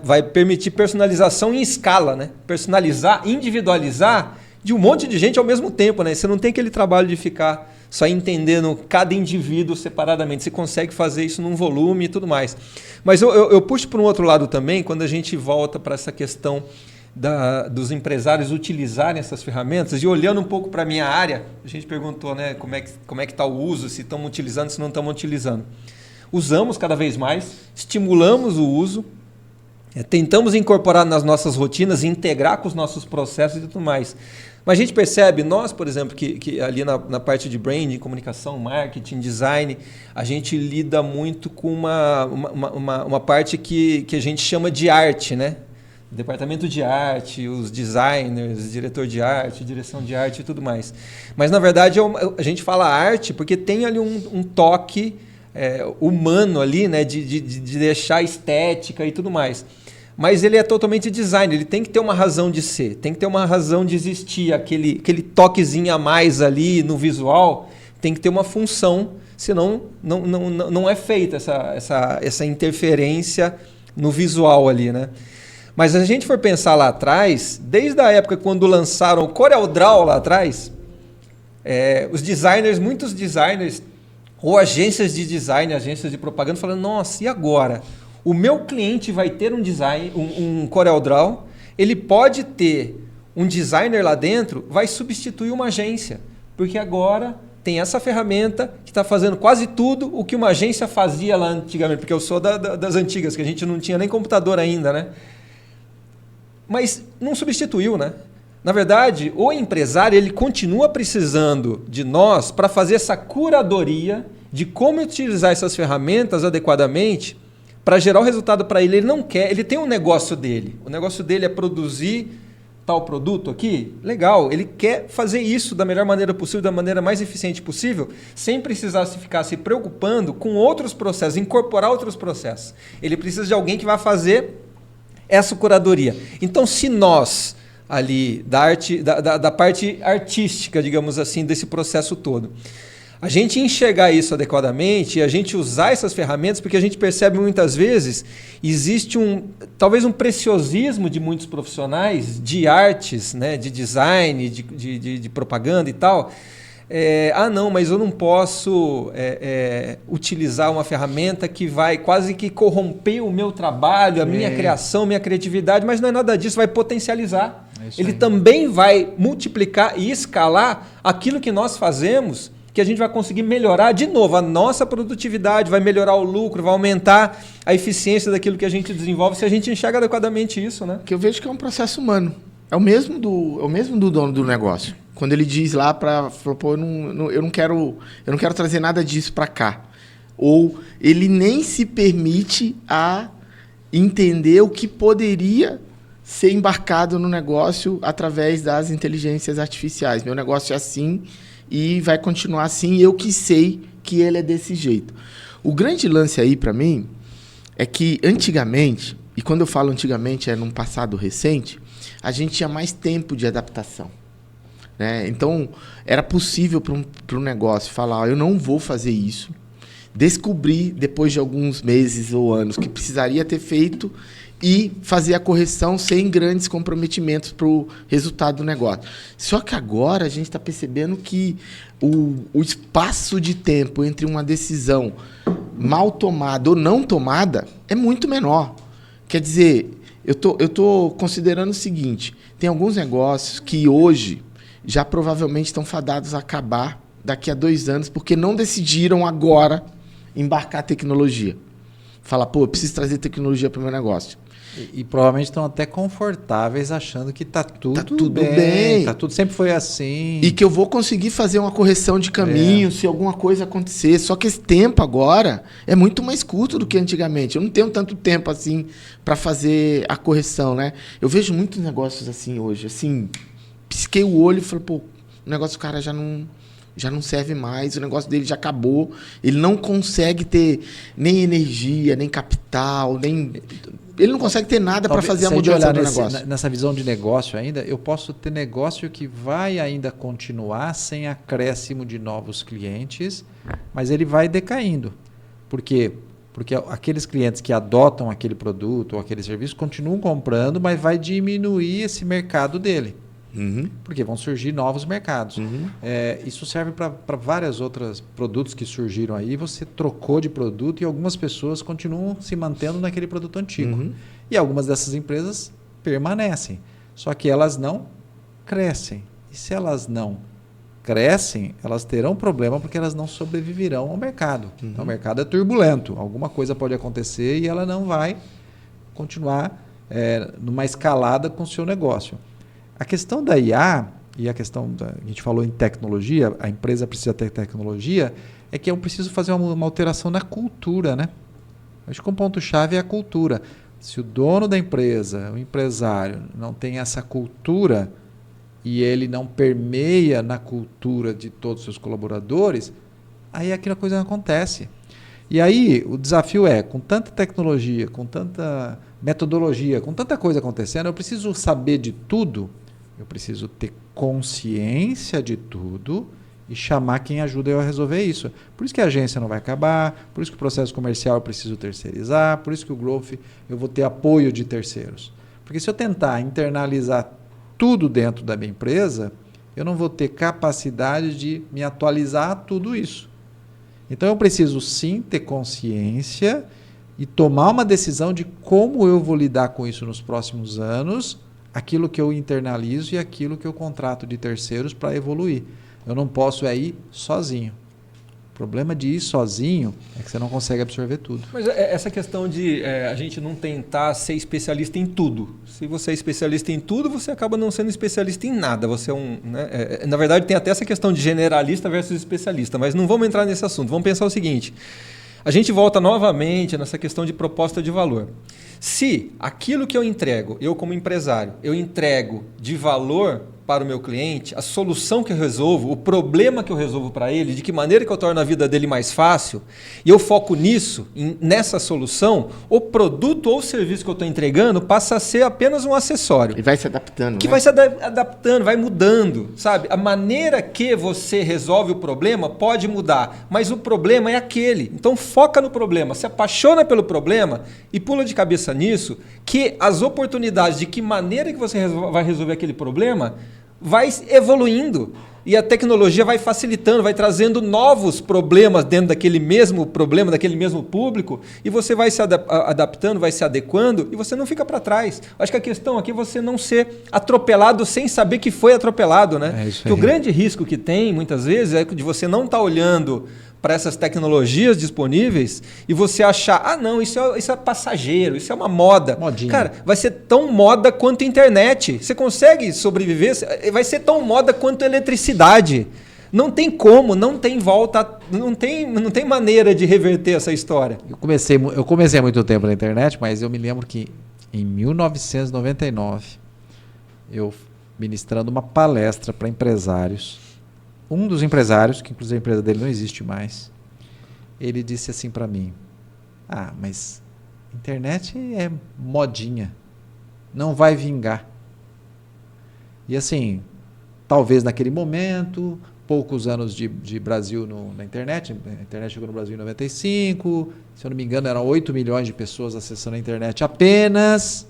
vai permitir personalização em escala, né? Personalizar, individualizar de um monte de gente ao mesmo tempo, né? Você não tem aquele trabalho de ficar só entendendo cada indivíduo separadamente. Você consegue fazer isso num volume e tudo mais. Mas eu puxo para um outro lado também, quando a gente volta para essa questão dos empresários utilizarem essas ferramentas, e olhando um pouco para a minha área, a gente perguntou, né, como é que está o uso, se estamos utilizando, se não estamos utilizando. Usamos cada vez mais, estimulamos o uso, tentamos incorporar nas nossas rotinas, integrar com os nossos processos e tudo mais. Mas a gente percebe, nós, por exemplo, que ali na parte de branding, comunicação, marketing, design, a gente lida muito com uma parte que a gente chama de arte, né? Departamento de arte, os designers, diretor de arte, direção de arte e tudo mais. Mas, na verdade, a gente fala arte porque tem ali um toque humano ali, né? De deixar estética e tudo mais. Mas ele é totalmente design, ele tem que ter uma razão de ser, tem que ter uma razão de existir, aquele toquezinho a mais ali no visual, tem que ter uma função, senão não é feita essa interferência no visual ali, né? Mas se a gente for pensar lá atrás, desde a época quando lançaram o CorelDRAW lá atrás, muitos designers ou agências de design, agências de propaganda, falando, nossa, e agora? O meu cliente vai ter um CorelDRAW, ele pode ter um designer lá dentro, vai substituir uma agência, porque agora tem essa ferramenta que está fazendo quase tudo o que uma agência fazia lá antigamente, porque eu sou das antigas, que a gente não tinha nem computador ainda, né? Mas não substituiu, né? Na verdade, o empresário ele continua precisando de nós para fazer essa curadoria de como utilizar essas ferramentas adequadamente para gerar o resultado para ele. Ele não quer, ele tem um negócio dele. O negócio dele é produzir tal produto aqui. Legal, ele quer fazer isso da melhor maneira possível, da maneira mais eficiente possível, sem precisar ficar se preocupando com outros processos, incorporar outros processos. Ele precisa de alguém que vai fazer essa curadoria. Então, se nós, ali, da parte artística, digamos assim, desse processo todo, a gente enxergar isso adequadamente e a gente usar essas ferramentas, porque a gente percebe muitas vezes, existe talvez um preciosismo de muitos profissionais de artes, né, de design, de propaganda e tal. Não, mas eu não posso utilizar uma ferramenta que vai quase que corromper o meu trabalho, a minha criação, minha criatividade, mas não é nada disso, vai potencializar. Ele também vai multiplicar e escalar aquilo que nós fazemos, que a gente vai conseguir melhorar de novo a nossa produtividade, vai melhorar o lucro, vai aumentar a eficiência daquilo que a gente desenvolve, se a gente enxerga adequadamente isso, né? Que eu vejo que é um processo humano. É o mesmo do dono do negócio. Quando ele diz lá pô, eu não quero trazer nada disso para cá. Ou ele nem se permite a entender o que poderia ser embarcado no negócio através das inteligências artificiais. Meu negócio é assim e vai continuar assim, eu que sei que ele é desse jeito. O grande lance aí para mim é que antigamente, e quando eu falo antigamente é num passado recente, a gente tinha mais tempo de adaptação, né? Então, era possível para um negócio falar, eu não vou fazer isso, descobrir depois de alguns meses ou anos que precisaria ter feito e fazer a correção sem grandes comprometimentos para o resultado do negócio. Só que agora a gente está percebendo que o espaço de tempo entre uma decisão mal tomada ou não tomada é muito menor. Quer dizer, eu tô considerando o seguinte, tem alguns negócios que hoje já provavelmente estão fadados a acabar daqui a 2 anos, porque não decidiram agora embarcar tecnologia. Fala, pô, eu preciso trazer tecnologia para o meu negócio. E provavelmente estão até confortáveis achando que tá tudo bem. Tá tudo sempre foi assim. E que eu vou conseguir fazer uma correção de caminho se alguma coisa acontecer. Só que esse tempo agora é muito mais curto do que antigamente. Eu não tenho tanto tempo assim para fazer a correção, né? Eu vejo muitos negócios assim hoje. Assim, pisquei o olho e falei, pô, o negócio do cara já já não serve mais, o negócio dele já acabou, ele não consegue ter nem energia, nem capital, nem... Ele não consegue ter nada para fazer a mudança do negócio. Nessa visão de negócio ainda, eu posso ter negócio que vai ainda continuar sem acréscimo de novos clientes, mas ele vai decaindo. Por quê? Porque aqueles clientes que adotam aquele produto ou aquele serviço continuam comprando, mas vai diminuir esse mercado dele. Porque vão surgir novos mercados. Isso serve para vários outros produtos que surgiram aí. Você trocou de produto e algumas pessoas continuam se mantendo naquele produto antigo. E algumas dessas empresas permanecem. Só que elas não crescem. E se elas não crescem, elas terão problema porque elas não sobreviverão ao mercado. Então, o mercado é turbulento. Alguma coisa pode acontecer e ela não vai continuar numa escalada com o seu negócio. A questão da IA e a questão a gente falou em tecnologia, a empresa precisa ter tecnologia, é que eu preciso fazer uma alteração na cultura, né? Acho que um ponto-chave é a cultura. Se o dono da empresa, o empresário, não tem essa cultura e ele não permeia na cultura de todos os seus colaboradores, aí aquela coisa não acontece. E aí o desafio é, com tanta tecnologia, com tanta metodologia, com tanta coisa acontecendo, eu preciso saber de tudo. Eu preciso ter consciência de tudo e chamar quem ajuda eu a resolver isso. Por isso que a agência não vai acabar, por isso que o processo comercial eu preciso terceirizar, por isso que o growth eu vou ter apoio de terceiros. Porque se eu tentar internalizar tudo dentro da minha empresa, eu não vou ter capacidade de me atualizar a tudo isso. Então eu preciso sim ter consciência e tomar uma decisão de como eu vou lidar com isso nos próximos anos, aquilo que eu internalizo e aquilo que eu contrato de terceiros para evoluir. Eu não posso ir sozinho. O problema de ir sozinho é que você não consegue absorver tudo. Mas essa questão de a gente não tentar ser especialista em tudo. Se você é especialista em tudo, você acaba não sendo especialista em nada. Você é na verdade, tem até essa questão de generalista versus especialista, mas não vamos entrar nesse assunto. Vamos pensar o seguinte. A gente volta novamente nessa questão de proposta de valor. Se aquilo que eu entrego, eu como empresário, eu entrego de valor para o meu cliente, a solução que eu resolvo, o problema que eu resolvo para ele, de que maneira que eu torno a vida dele mais fácil, e eu foco nisso, nessa solução, o produto ou o serviço que eu estou entregando passa a ser apenas um acessório. E vai se adaptando. Que vai se adaptando, vai mudando, sabe? A maneira que você resolve o problema pode mudar, mas o problema é aquele. Então foca no problema, se apaixona pelo problema e pula de cabeça nisso, que as oportunidades de que maneira que você vai resolver aquele problema vai evoluindo e a tecnologia vai facilitando, vai trazendo novos problemas dentro daquele mesmo problema, daquele mesmo público, e você vai se adaptando, vai se adequando e você não fica para trás. Acho que a questão aqui é você não ser atropelado sem saber que foi atropelado, né? Que o grande risco que tem, muitas vezes, é de você não estar olhando para essas tecnologias disponíveis e você achar, não, isso é passageiro, isso é uma moda. Modinha. Cara, vai ser tão moda quanto a internet. Você consegue sobreviver? Vai ser tão moda quanto a eletricidade. Não tem como, não tem volta, não tem maneira de reverter essa história. Eu comecei há muito tempo na internet, mas eu me lembro que em 1999, eu ministrando uma palestra para empresários, um dos empresários, que inclusive a empresa dele não existe mais, ele disse assim para mim, mas internet é modinha, não vai vingar. E assim, talvez naquele momento, poucos anos de Brasil na internet, a internet chegou no Brasil em 95, se eu não me engano eram 8 milhões de pessoas acessando a internet apenas.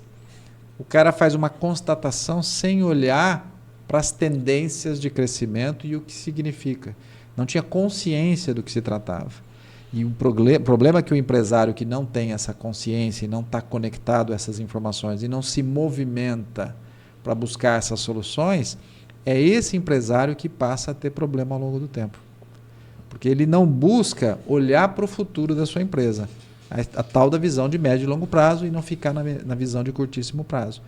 O cara faz uma constatação sem olhar para as tendências de crescimento e o que significa. Não tinha consciência do que se tratava. E o problema é que o empresário que não tem essa consciência e não está conectado a essas informações e não se movimenta para buscar essas soluções, é esse empresário que passa a ter problema ao longo do tempo. Porque ele não busca olhar para o futuro da sua empresa. A tal da visão de médio e longo prazo e não ficar na visão de curtíssimo prazo.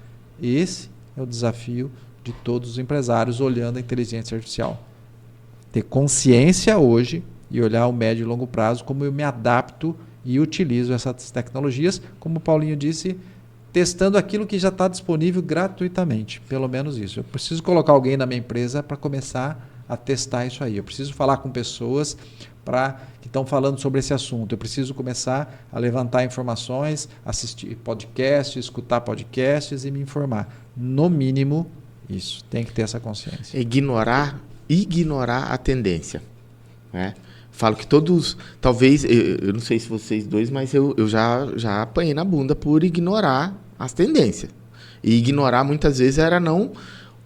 Esse é o desafio de todos os empresários olhando a inteligência artificial. Ter consciência hoje e olhar o médio e longo prazo, como eu me adapto e utilizo essas tecnologias, como o Paulinho disse, testando aquilo que já está disponível gratuitamente, pelo menos isso. Eu preciso colocar alguém na minha empresa para começar a testar isso aí. Eu preciso falar com pessoas que estão falando sobre esse assunto. Eu preciso começar a levantar informações, assistir podcasts, escutar podcasts e me informar. No mínimo, isso. Tem que ter essa consciência. Ignorar a tendência, né? Falo que todos, talvez, eu não sei se vocês dois, mas eu já apanhei na bunda por ignorar as tendências. E ignorar muitas vezes era não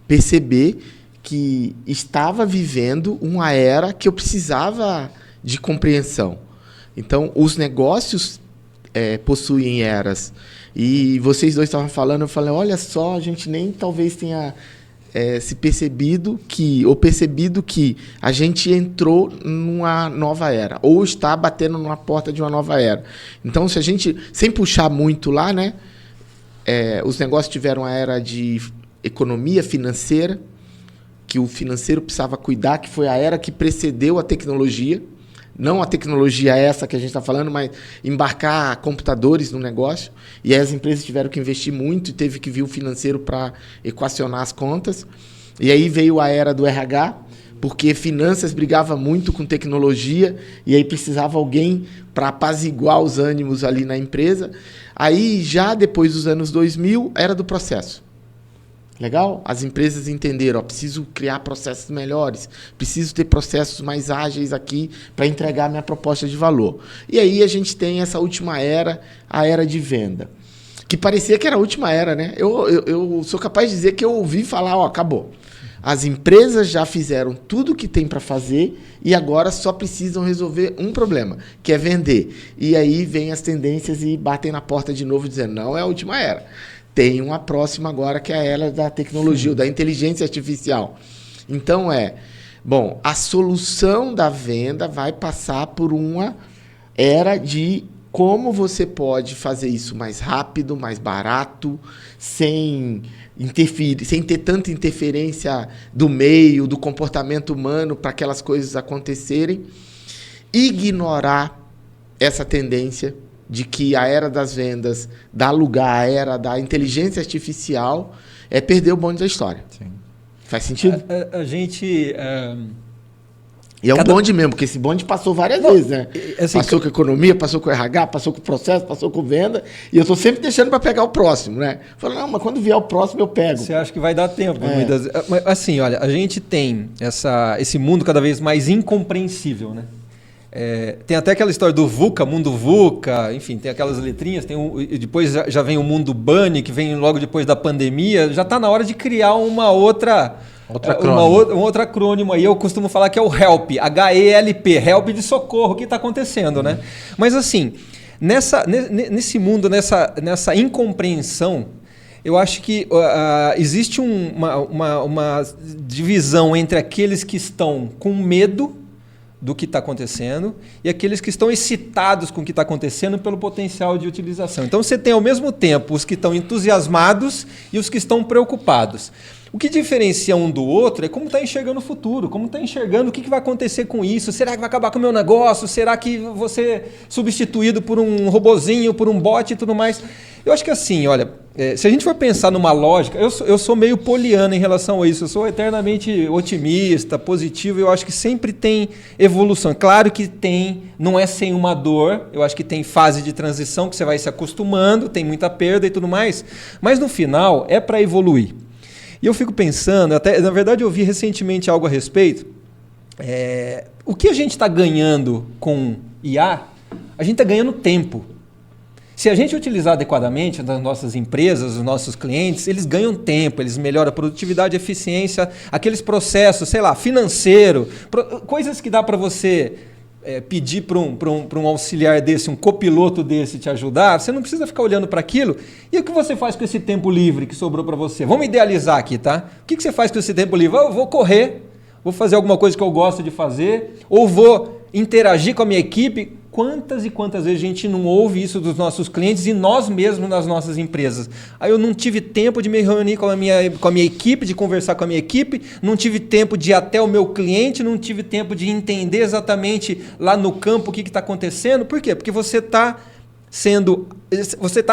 perceber que estava vivendo uma era que eu precisava de compreensão. Então, os negócios possuem eras. E vocês dois estavam falando, eu falei, olha só, a gente nem talvez tenha se percebido que a gente entrou numa nova era, ou está batendo numa porta de uma nova era. Então, se a gente, sem puxar muito lá, né, os negócios tiveram a era de economia financeira, que o financeiro precisava cuidar, que foi a era que precedeu a tecnologia. Não a tecnologia essa que a gente está falando, mas embarcar computadores no negócio. E aí as empresas tiveram que investir muito e teve que vir o financeiro para equacionar as contas. E aí veio a era do RH, porque finanças brigava muito com tecnologia e aí precisava alguém para apaziguar os ânimos ali na empresa. Aí, já depois dos anos 2000, era do processo. Legal? As empresas entenderam, preciso criar processos melhores, preciso ter processos mais ágeis aqui para entregar minha proposta de valor. E aí a gente tem essa última era, a era de venda, que parecia que era a última era, né? Eu sou capaz de dizer que eu ouvi falar, acabou. As empresas já fizeram tudo o que tem para fazer e agora só precisam resolver um problema, que é vender. E aí vem as tendências e batem na porta de novo dizendo, não é a última era. Tem uma próxima agora, que é a era da tecnologia, da inteligência artificial. Então, a solução da venda vai passar por uma era de como você pode fazer isso mais rápido, mais barato, sem ter tanta interferência do meio, do comportamento humano para aquelas coisas acontecerem. Ignorar essa tendência de que a era das vendas dá lugar à era da inteligência artificial, perder o bonde da história. Sim. Faz sentido? A gente... E é um bonde mesmo, porque esse bonde passou várias vezes, né? Assim, passou com economia, passou com RH, passou com processo, passou com venda, e eu estou sempre deixando para pegar o próximo, né? Falando, não, mas quando vier o próximo eu pego. Você acha que vai dar tempo? Mas, assim, olha, a gente tem esse mundo cada vez mais incompreensível, né? Tem até aquela história do VUCA, mundo VUCA, enfim, tem aquelas letrinhas, depois já vem o mundo BANI, que vem logo depois da pandemia, já está na hora de criar um outro acrônimo aí. Eu costumo falar que é o HELP, H-E-L-P, HELP de socorro, o que está acontecendo, né? Mas assim, nesse mundo, nessa incompreensão, eu acho que existe uma divisão entre aqueles que estão com medo do que está acontecendo e aqueles que estão excitados com o que está acontecendo pelo potencial de utilização. Então você tem ao mesmo tempo os que estão entusiasmados e os que estão preocupados. O que diferencia um do outro é como está enxergando o futuro, como está enxergando o que vai acontecer com isso. Será que vai acabar com o meu negócio? Será que vou ser substituído por um robozinho, por um bot e tudo mais? Eu acho que assim, olha, se a gente for pensar numa lógica, eu sou meio poliana em relação a isso, eu sou eternamente otimista, positivo, eu acho que sempre tem evolução. Claro que não é sem uma dor, eu acho que tem fase de transição que você vai se acostumando, tem muita perda e tudo mais, mas no final é para evoluir. E eu fico pensando, na verdade eu vi recentemente algo a respeito, o que a gente está ganhando com IA, a gente está ganhando tempo. Se a gente utilizar adequadamente nas nossas empresas, os nossos clientes, eles ganham tempo, eles melhoram a produtividade, a eficiência, aqueles processos, sei lá, financeiro, coisas que dá para você pedir para um auxiliar desse, um copiloto desse te ajudar, você não precisa ficar olhando para aquilo. E o que você faz com esse tempo livre que sobrou para você? Vamos idealizar aqui, tá? O que você faz com esse tempo livre? Eu vou correr, vou fazer alguma coisa que eu gosto de fazer, ou vou interagir com a minha equipe. Quantas e quantas vezes a gente não ouve isso dos nossos clientes e nós mesmos nas nossas empresas? Aí eu não tive tempo de me reunir com a minha equipe, de conversar com a minha equipe, não tive tempo de ir até o meu cliente, não tive tempo de entender exatamente lá no campo o que está acontecendo. Por quê? Porque você está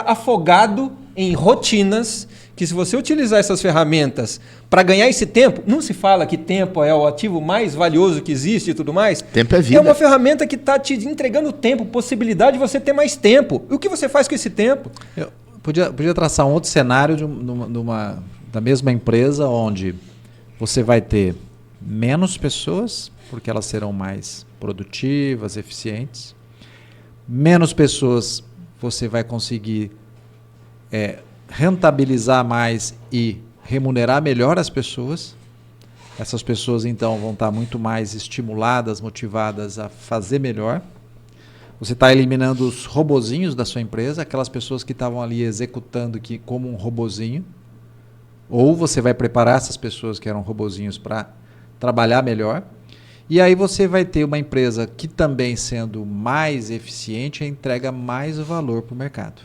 afogado em rotinas, que se você utilizar essas ferramentas para ganhar esse tempo, não se fala que tempo é o ativo mais valioso que existe e tudo mais? Tempo é vida. É uma ferramenta que está te entregando tempo, possibilidade de você ter mais tempo. E o que você faz com esse tempo? Eu podia traçar um outro cenário da mesma empresa, onde você vai ter menos pessoas, porque elas serão mais produtivas, eficientes. Menos pessoas você vai conseguir rentabilizar mais e remunerar melhor as pessoas. Essas pessoas, então, vão estar muito mais estimuladas, motivadas a fazer melhor. Você está eliminando os robozinhos da sua empresa, aquelas pessoas que estavam ali executando como um robozinho. Ou você vai preparar essas pessoas que eram robozinhos para trabalhar melhor. E aí você vai ter uma empresa que também, sendo mais eficiente, entrega mais valor para o mercado.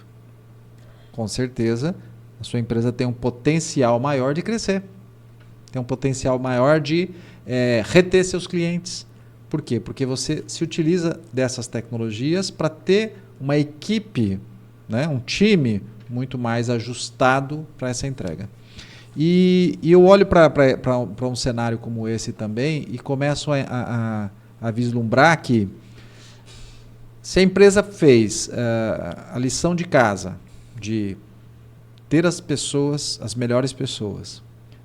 Com certeza, a sua empresa tem um potencial maior de crescer. Tem um potencial maior de reter seus clientes. Por quê? Porque você se utiliza dessas tecnologias para ter uma equipe, né, um time muito mais ajustado para essa entrega. E eu olho para um cenário como esse também e começo a vislumbrar que se a empresa fez a lição de casa de ter as melhores pessoas,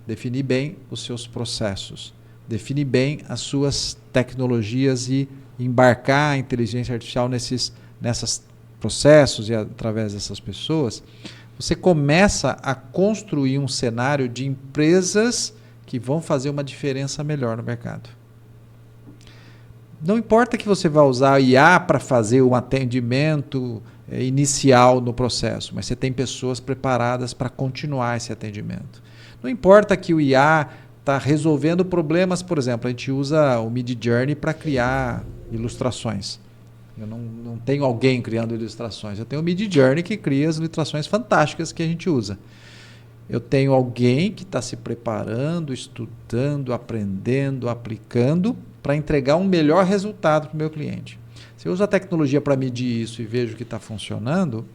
definir bem os seus processos, definir bem as suas tecnologias e embarcar a inteligência artificial nesses processos e através dessas pessoas, você começa a construir um cenário de empresas que vão fazer uma diferença melhor no mercado. Não importa que você vá usar IA para fazer um atendimento inicial no processo, mas você tem pessoas preparadas para continuar esse atendimento. Não importa que o IA está resolvendo problemas, por exemplo, a gente usa o Midjourney para criar ilustrações. Eu não tenho alguém criando ilustrações. Eu tenho o Midjourney que cria as ilustrações fantásticas que a gente usa. Eu tenho alguém que está se preparando, estudando, aprendendo, aplicando para entregar um melhor resultado para o meu cliente. Se eu uso a tecnologia para medir isso e vejo que está funcionando,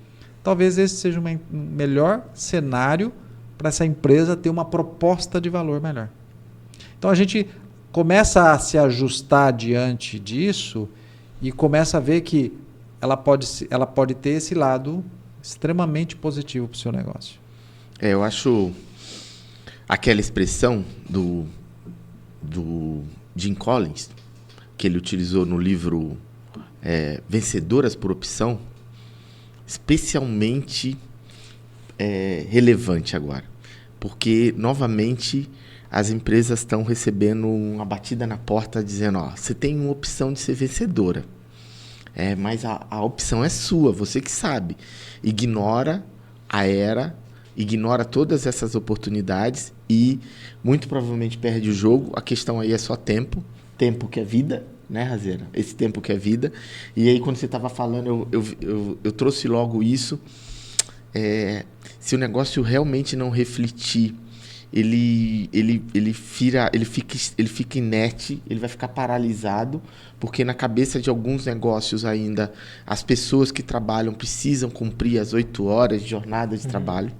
talvez esse seja um melhor cenário para essa empresa ter uma proposta de valor melhor. Então a gente começa a se ajustar diante disso e começa a ver que ela pode ter esse lado extremamente positivo para o seu negócio. Eu acho aquela expressão do Jim Collins, que ele utilizou no livro Vencedoras por Opção, especialmente relevante agora. Porque, novamente, as empresas estão recebendo uma batida na porta dizendo, você tem uma opção de ser vencedora. Mas a opção é sua, você que sabe. Ignora a era, ignora todas essas oportunidades e muito provavelmente perde o jogo. A questão aí é só tempo que é vida, né, Razeira? Esse tempo que é vida. E aí, quando você estava falando, eu trouxe logo isso. Se o negócio realmente não refletir, ele fica inerte, ele vai ficar paralisado, porque na cabeça de alguns negócios ainda as pessoas que trabalham precisam cumprir as 8 horas de jornada de trabalho,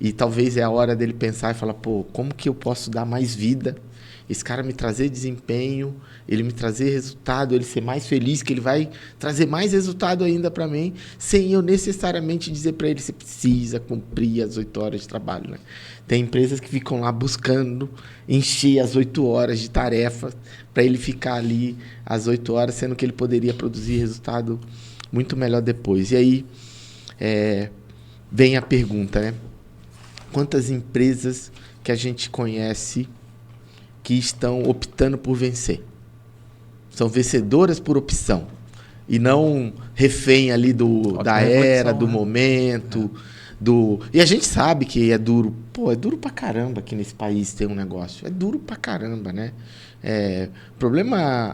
e talvez é a hora dele pensar e falar, como que eu posso dar mais vida? Esse cara me trazer desempenho, ele me trazer resultado, ele ser mais feliz, que ele vai trazer mais resultado ainda para mim, sem eu necessariamente dizer para ele, você precisa cumprir as 8 horas de trabalho. Né? Tem empresas que ficam lá buscando encher as 8 horas de tarefa para ele ficar ali às 8 horas, sendo que ele poderia produzir resultado muito melhor depois. E aí vem a pergunta, né? Quantas empresas que a gente conhece que estão optando por vencer? São vencedoras por opção e não refém ali da era, do momento. E a gente sabe que é duro. É duro pra caramba aqui nesse país ter um negócio. É duro pra caramba, né?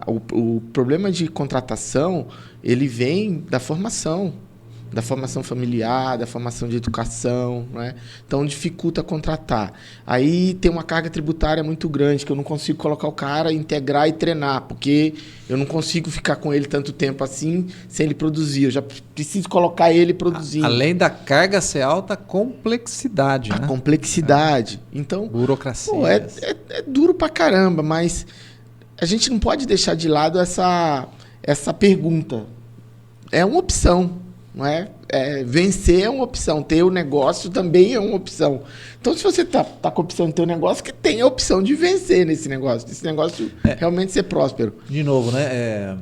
O problema de contratação, ele vem da formação. da formação familiar, da formação de educação, né? Então dificulta contratar. Aí tem uma carga tributária muito grande, que eu não consigo colocar o cara, integrar e treinar, porque eu não consigo ficar com ele tanto tempo assim, sem ele produzir. Eu já preciso colocar ele produzindo. Além da carga ser alta, complexidade, A né? complexidade. Então, Burocracia. pô, é duro pra caramba, mas a gente não pode deixar de lado essa pergunta. É uma opção, não é? Vencer é uma opção, ter o negócio também é uma opção. Então, se você tá com a opção de ter um negócio, que tem a opção de vencer nesse negócio realmente ser próspero. De novo, né?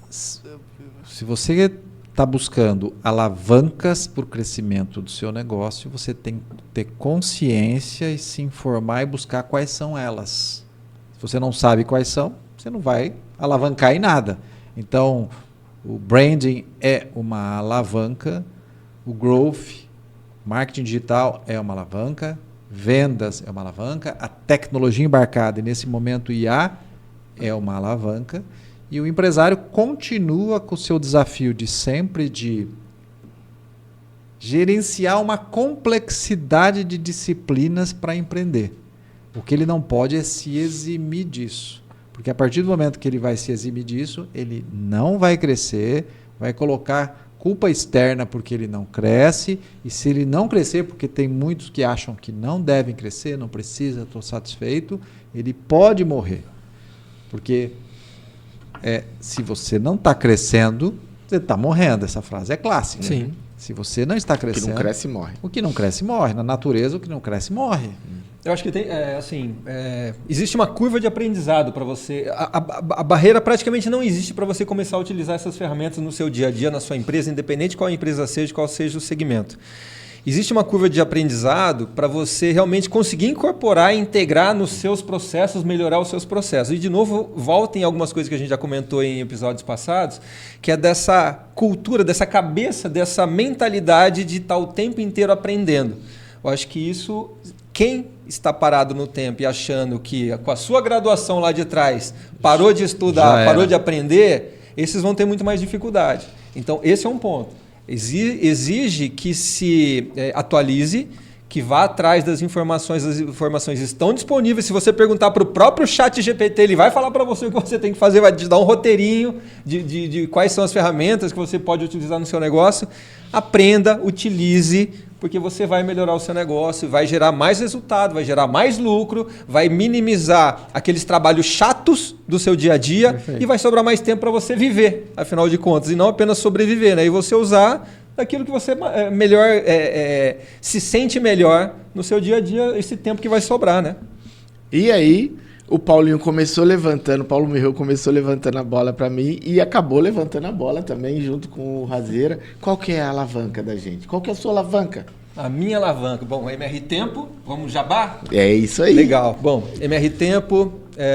Se você está buscando alavancas para o crescimento do seu negócio, você tem que ter consciência e se informar e buscar quais são elas. Se você não sabe quais são, você não vai alavancar em nada. Então, o branding é uma alavanca, o growth, marketing digital é uma alavanca, vendas é uma alavanca, a tecnologia embarcada, e nesse momento IA, é uma alavanca, e o empresário continua com o seu desafio de sempre de gerenciar uma complexidade de disciplinas para empreender. O que ele não pode é se eximir disso. Porque a partir do momento que ele vai se eximir disso, ele não vai crescer, vai colocar culpa externa porque ele não cresce, e se ele não crescer, porque tem muitos que acham que não devem crescer, não precisa, estou satisfeito, ele pode morrer. Porque se você não está crescendo, você está morrendo. Essa frase é clássica. Sim. Se você não está crescendo... O que não cresce, morre. O que não cresce, morre. Na natureza, o que não cresce, morre. Eu acho que tem, existe uma curva de aprendizado para você. A barreira praticamente não existe para você começar a utilizar essas ferramentas no seu dia a dia, na sua empresa, independente de qual a empresa seja, qual seja o segmento. Existe uma curva de aprendizado para você realmente conseguir incorporar e integrar nos seus processos, melhorar os seus processos. E, de novo, voltem algumas coisas que a gente já comentou em episódios passados, que é dessa cultura, dessa cabeça, dessa mentalidade de estar o tempo inteiro aprendendo. Eu acho que isso... Quem está parado no tempo e achando que com a sua graduação lá de trás parou de estudar, parou de aprender, esses vão ter muito mais dificuldade. Então, esse é um ponto. Exige que se atualize, que vá atrás das informações. As informações estão disponíveis. Se você perguntar para o próprio ChatGPT, ele vai falar para você o que você tem que fazer, vai te dar um roteirinho de quais são as ferramentas que você pode utilizar no seu negócio. Aprenda, utilize, porque você vai melhorar o seu negócio, vai gerar mais resultado, vai gerar mais lucro, vai minimizar aqueles trabalhos chatos do seu dia a dia. Perfeito. E vai sobrar mais tempo para você viver, afinal de contas, e não apenas sobreviver, né? E você usar aquilo que você melhor se sente melhor no seu dia a dia, esse tempo que vai sobrar, né? E aí, o Paulinho começou levantando, o Paulo Mirreu começou levantando a bola para mim e acabou levantando a bola também junto com o Razeira. Qual que é a alavanca da gente? Qual que é a sua alavanca? A minha alavanca. Bom, MR Tempo, vamos jabá? É isso aí. Legal. Bom, MR Tempo,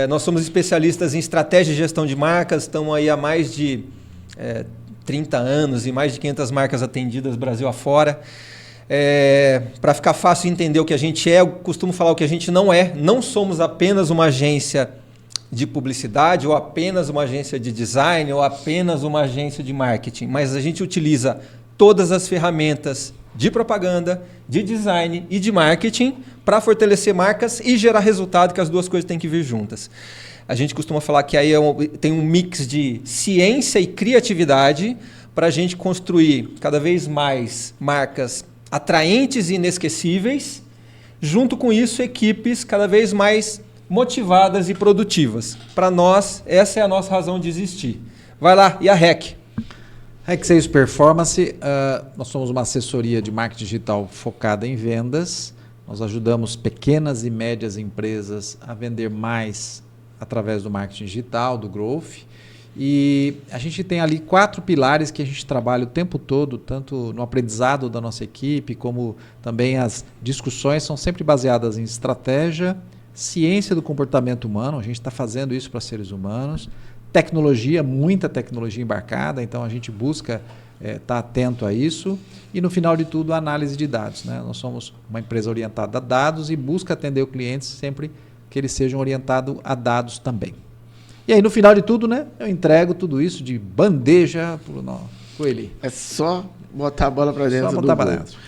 nós somos especialistas em estratégia e gestão de marcas, estamos aí há mais de 30 anos e mais de 500 marcas atendidas Brasil afora. Para ficar fácil entender o que a gente é, eu costumo falar o que a gente não é. Não somos apenas uma agência de publicidade ou apenas uma agência de design ou apenas uma agência de marketing, mas a gente utiliza todas as ferramentas de propaganda, de design e de marketing para fortalecer marcas e gerar resultado, que as duas coisas têm que vir juntas. A gente costuma falar que aí tem um mix de ciência e criatividade para a gente construir cada vez mais marcas atraentes e inesquecíveis, junto com isso equipes cada vez mais motivadas e produtivas. Para nós, essa é a nossa razão de existir. Vai lá, e a REC? REC Sales Performance, nós somos uma assessoria de marketing digital focada em vendas. Nós ajudamos pequenas e médias empresas a vender mais através do marketing digital, do growth. E a gente tem ali 4 pilares que a gente trabalha o tempo todo, tanto no aprendizado da nossa equipe, como também as discussões são sempre baseadas em estratégia, ciência do comportamento humano, a gente está fazendo isso para seres humanos, tecnologia, muita tecnologia embarcada, então a gente busca estar atento a isso, e no final de tudo a análise de dados, né? Nós somos uma empresa orientada a dados e busca atender o cliente sempre que eles sejam orientados a dados também. E aí, no final de tudo, né, eu entrego tudo isso de bandeja Coelho. É só botar a bola para dentro Só do botar pra gol. dentro.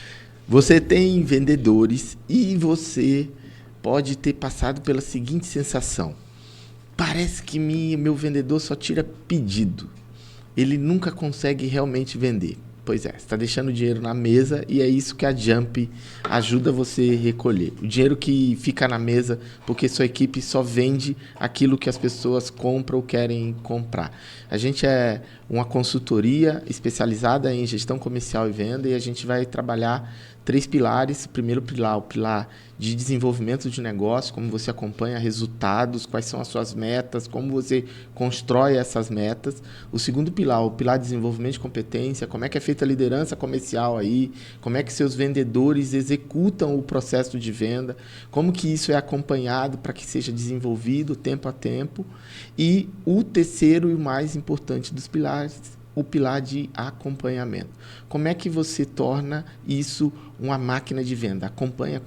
Você tem vendedores e você pode ter passado pela seguinte sensação. Parece que meu vendedor só tira pedido. Ele nunca consegue realmente vender. Pois é, você está deixando o dinheiro na mesa e é isso que a Jump ajuda você a recolher. O dinheiro que fica na mesa porque sua equipe só vende aquilo que as pessoas compram ou querem comprar. A gente é uma consultoria especializada em gestão comercial e venda e a gente vai trabalhar 3 pilares. O primeiro pilar, o pilar de desenvolvimento de negócio, como você acompanha resultados, quais são as suas metas, como você constrói essas metas. O segundo pilar, o pilar de desenvolvimento de competência, como é que é feita a liderança comercial aí, como é que seus vendedores executam o processo de venda, como que isso é acompanhado para que seja desenvolvido tempo a tempo. E o terceiro e o mais importante dos pilares, o pilar de acompanhamento. Como é que você torna isso uma máquina de venda? Acompanha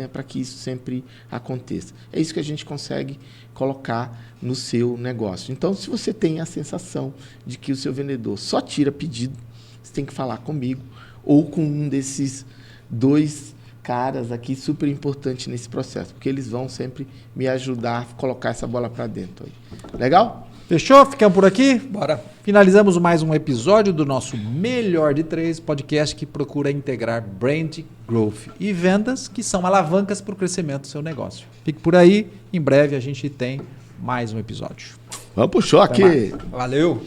para que isso sempre aconteça. É isso que a gente consegue colocar no seu negócio. Então, se você tem a sensação de que o seu vendedor só tira pedido, você tem que falar comigo ou com um desses 2 caras aqui super importante nesse processo, porque eles vão sempre me ajudar a colocar essa bola para dentro. Aí. Legal? Fechou? Ficamos por aqui? Bora. Finalizamos mais um episódio do nosso Melhor de 3 podcast que procura integrar brand, growth e vendas, que são alavancas para o crescimento do seu negócio. Fique por aí, em breve a gente tem mais um episódio. Vamos pro choque! Valeu!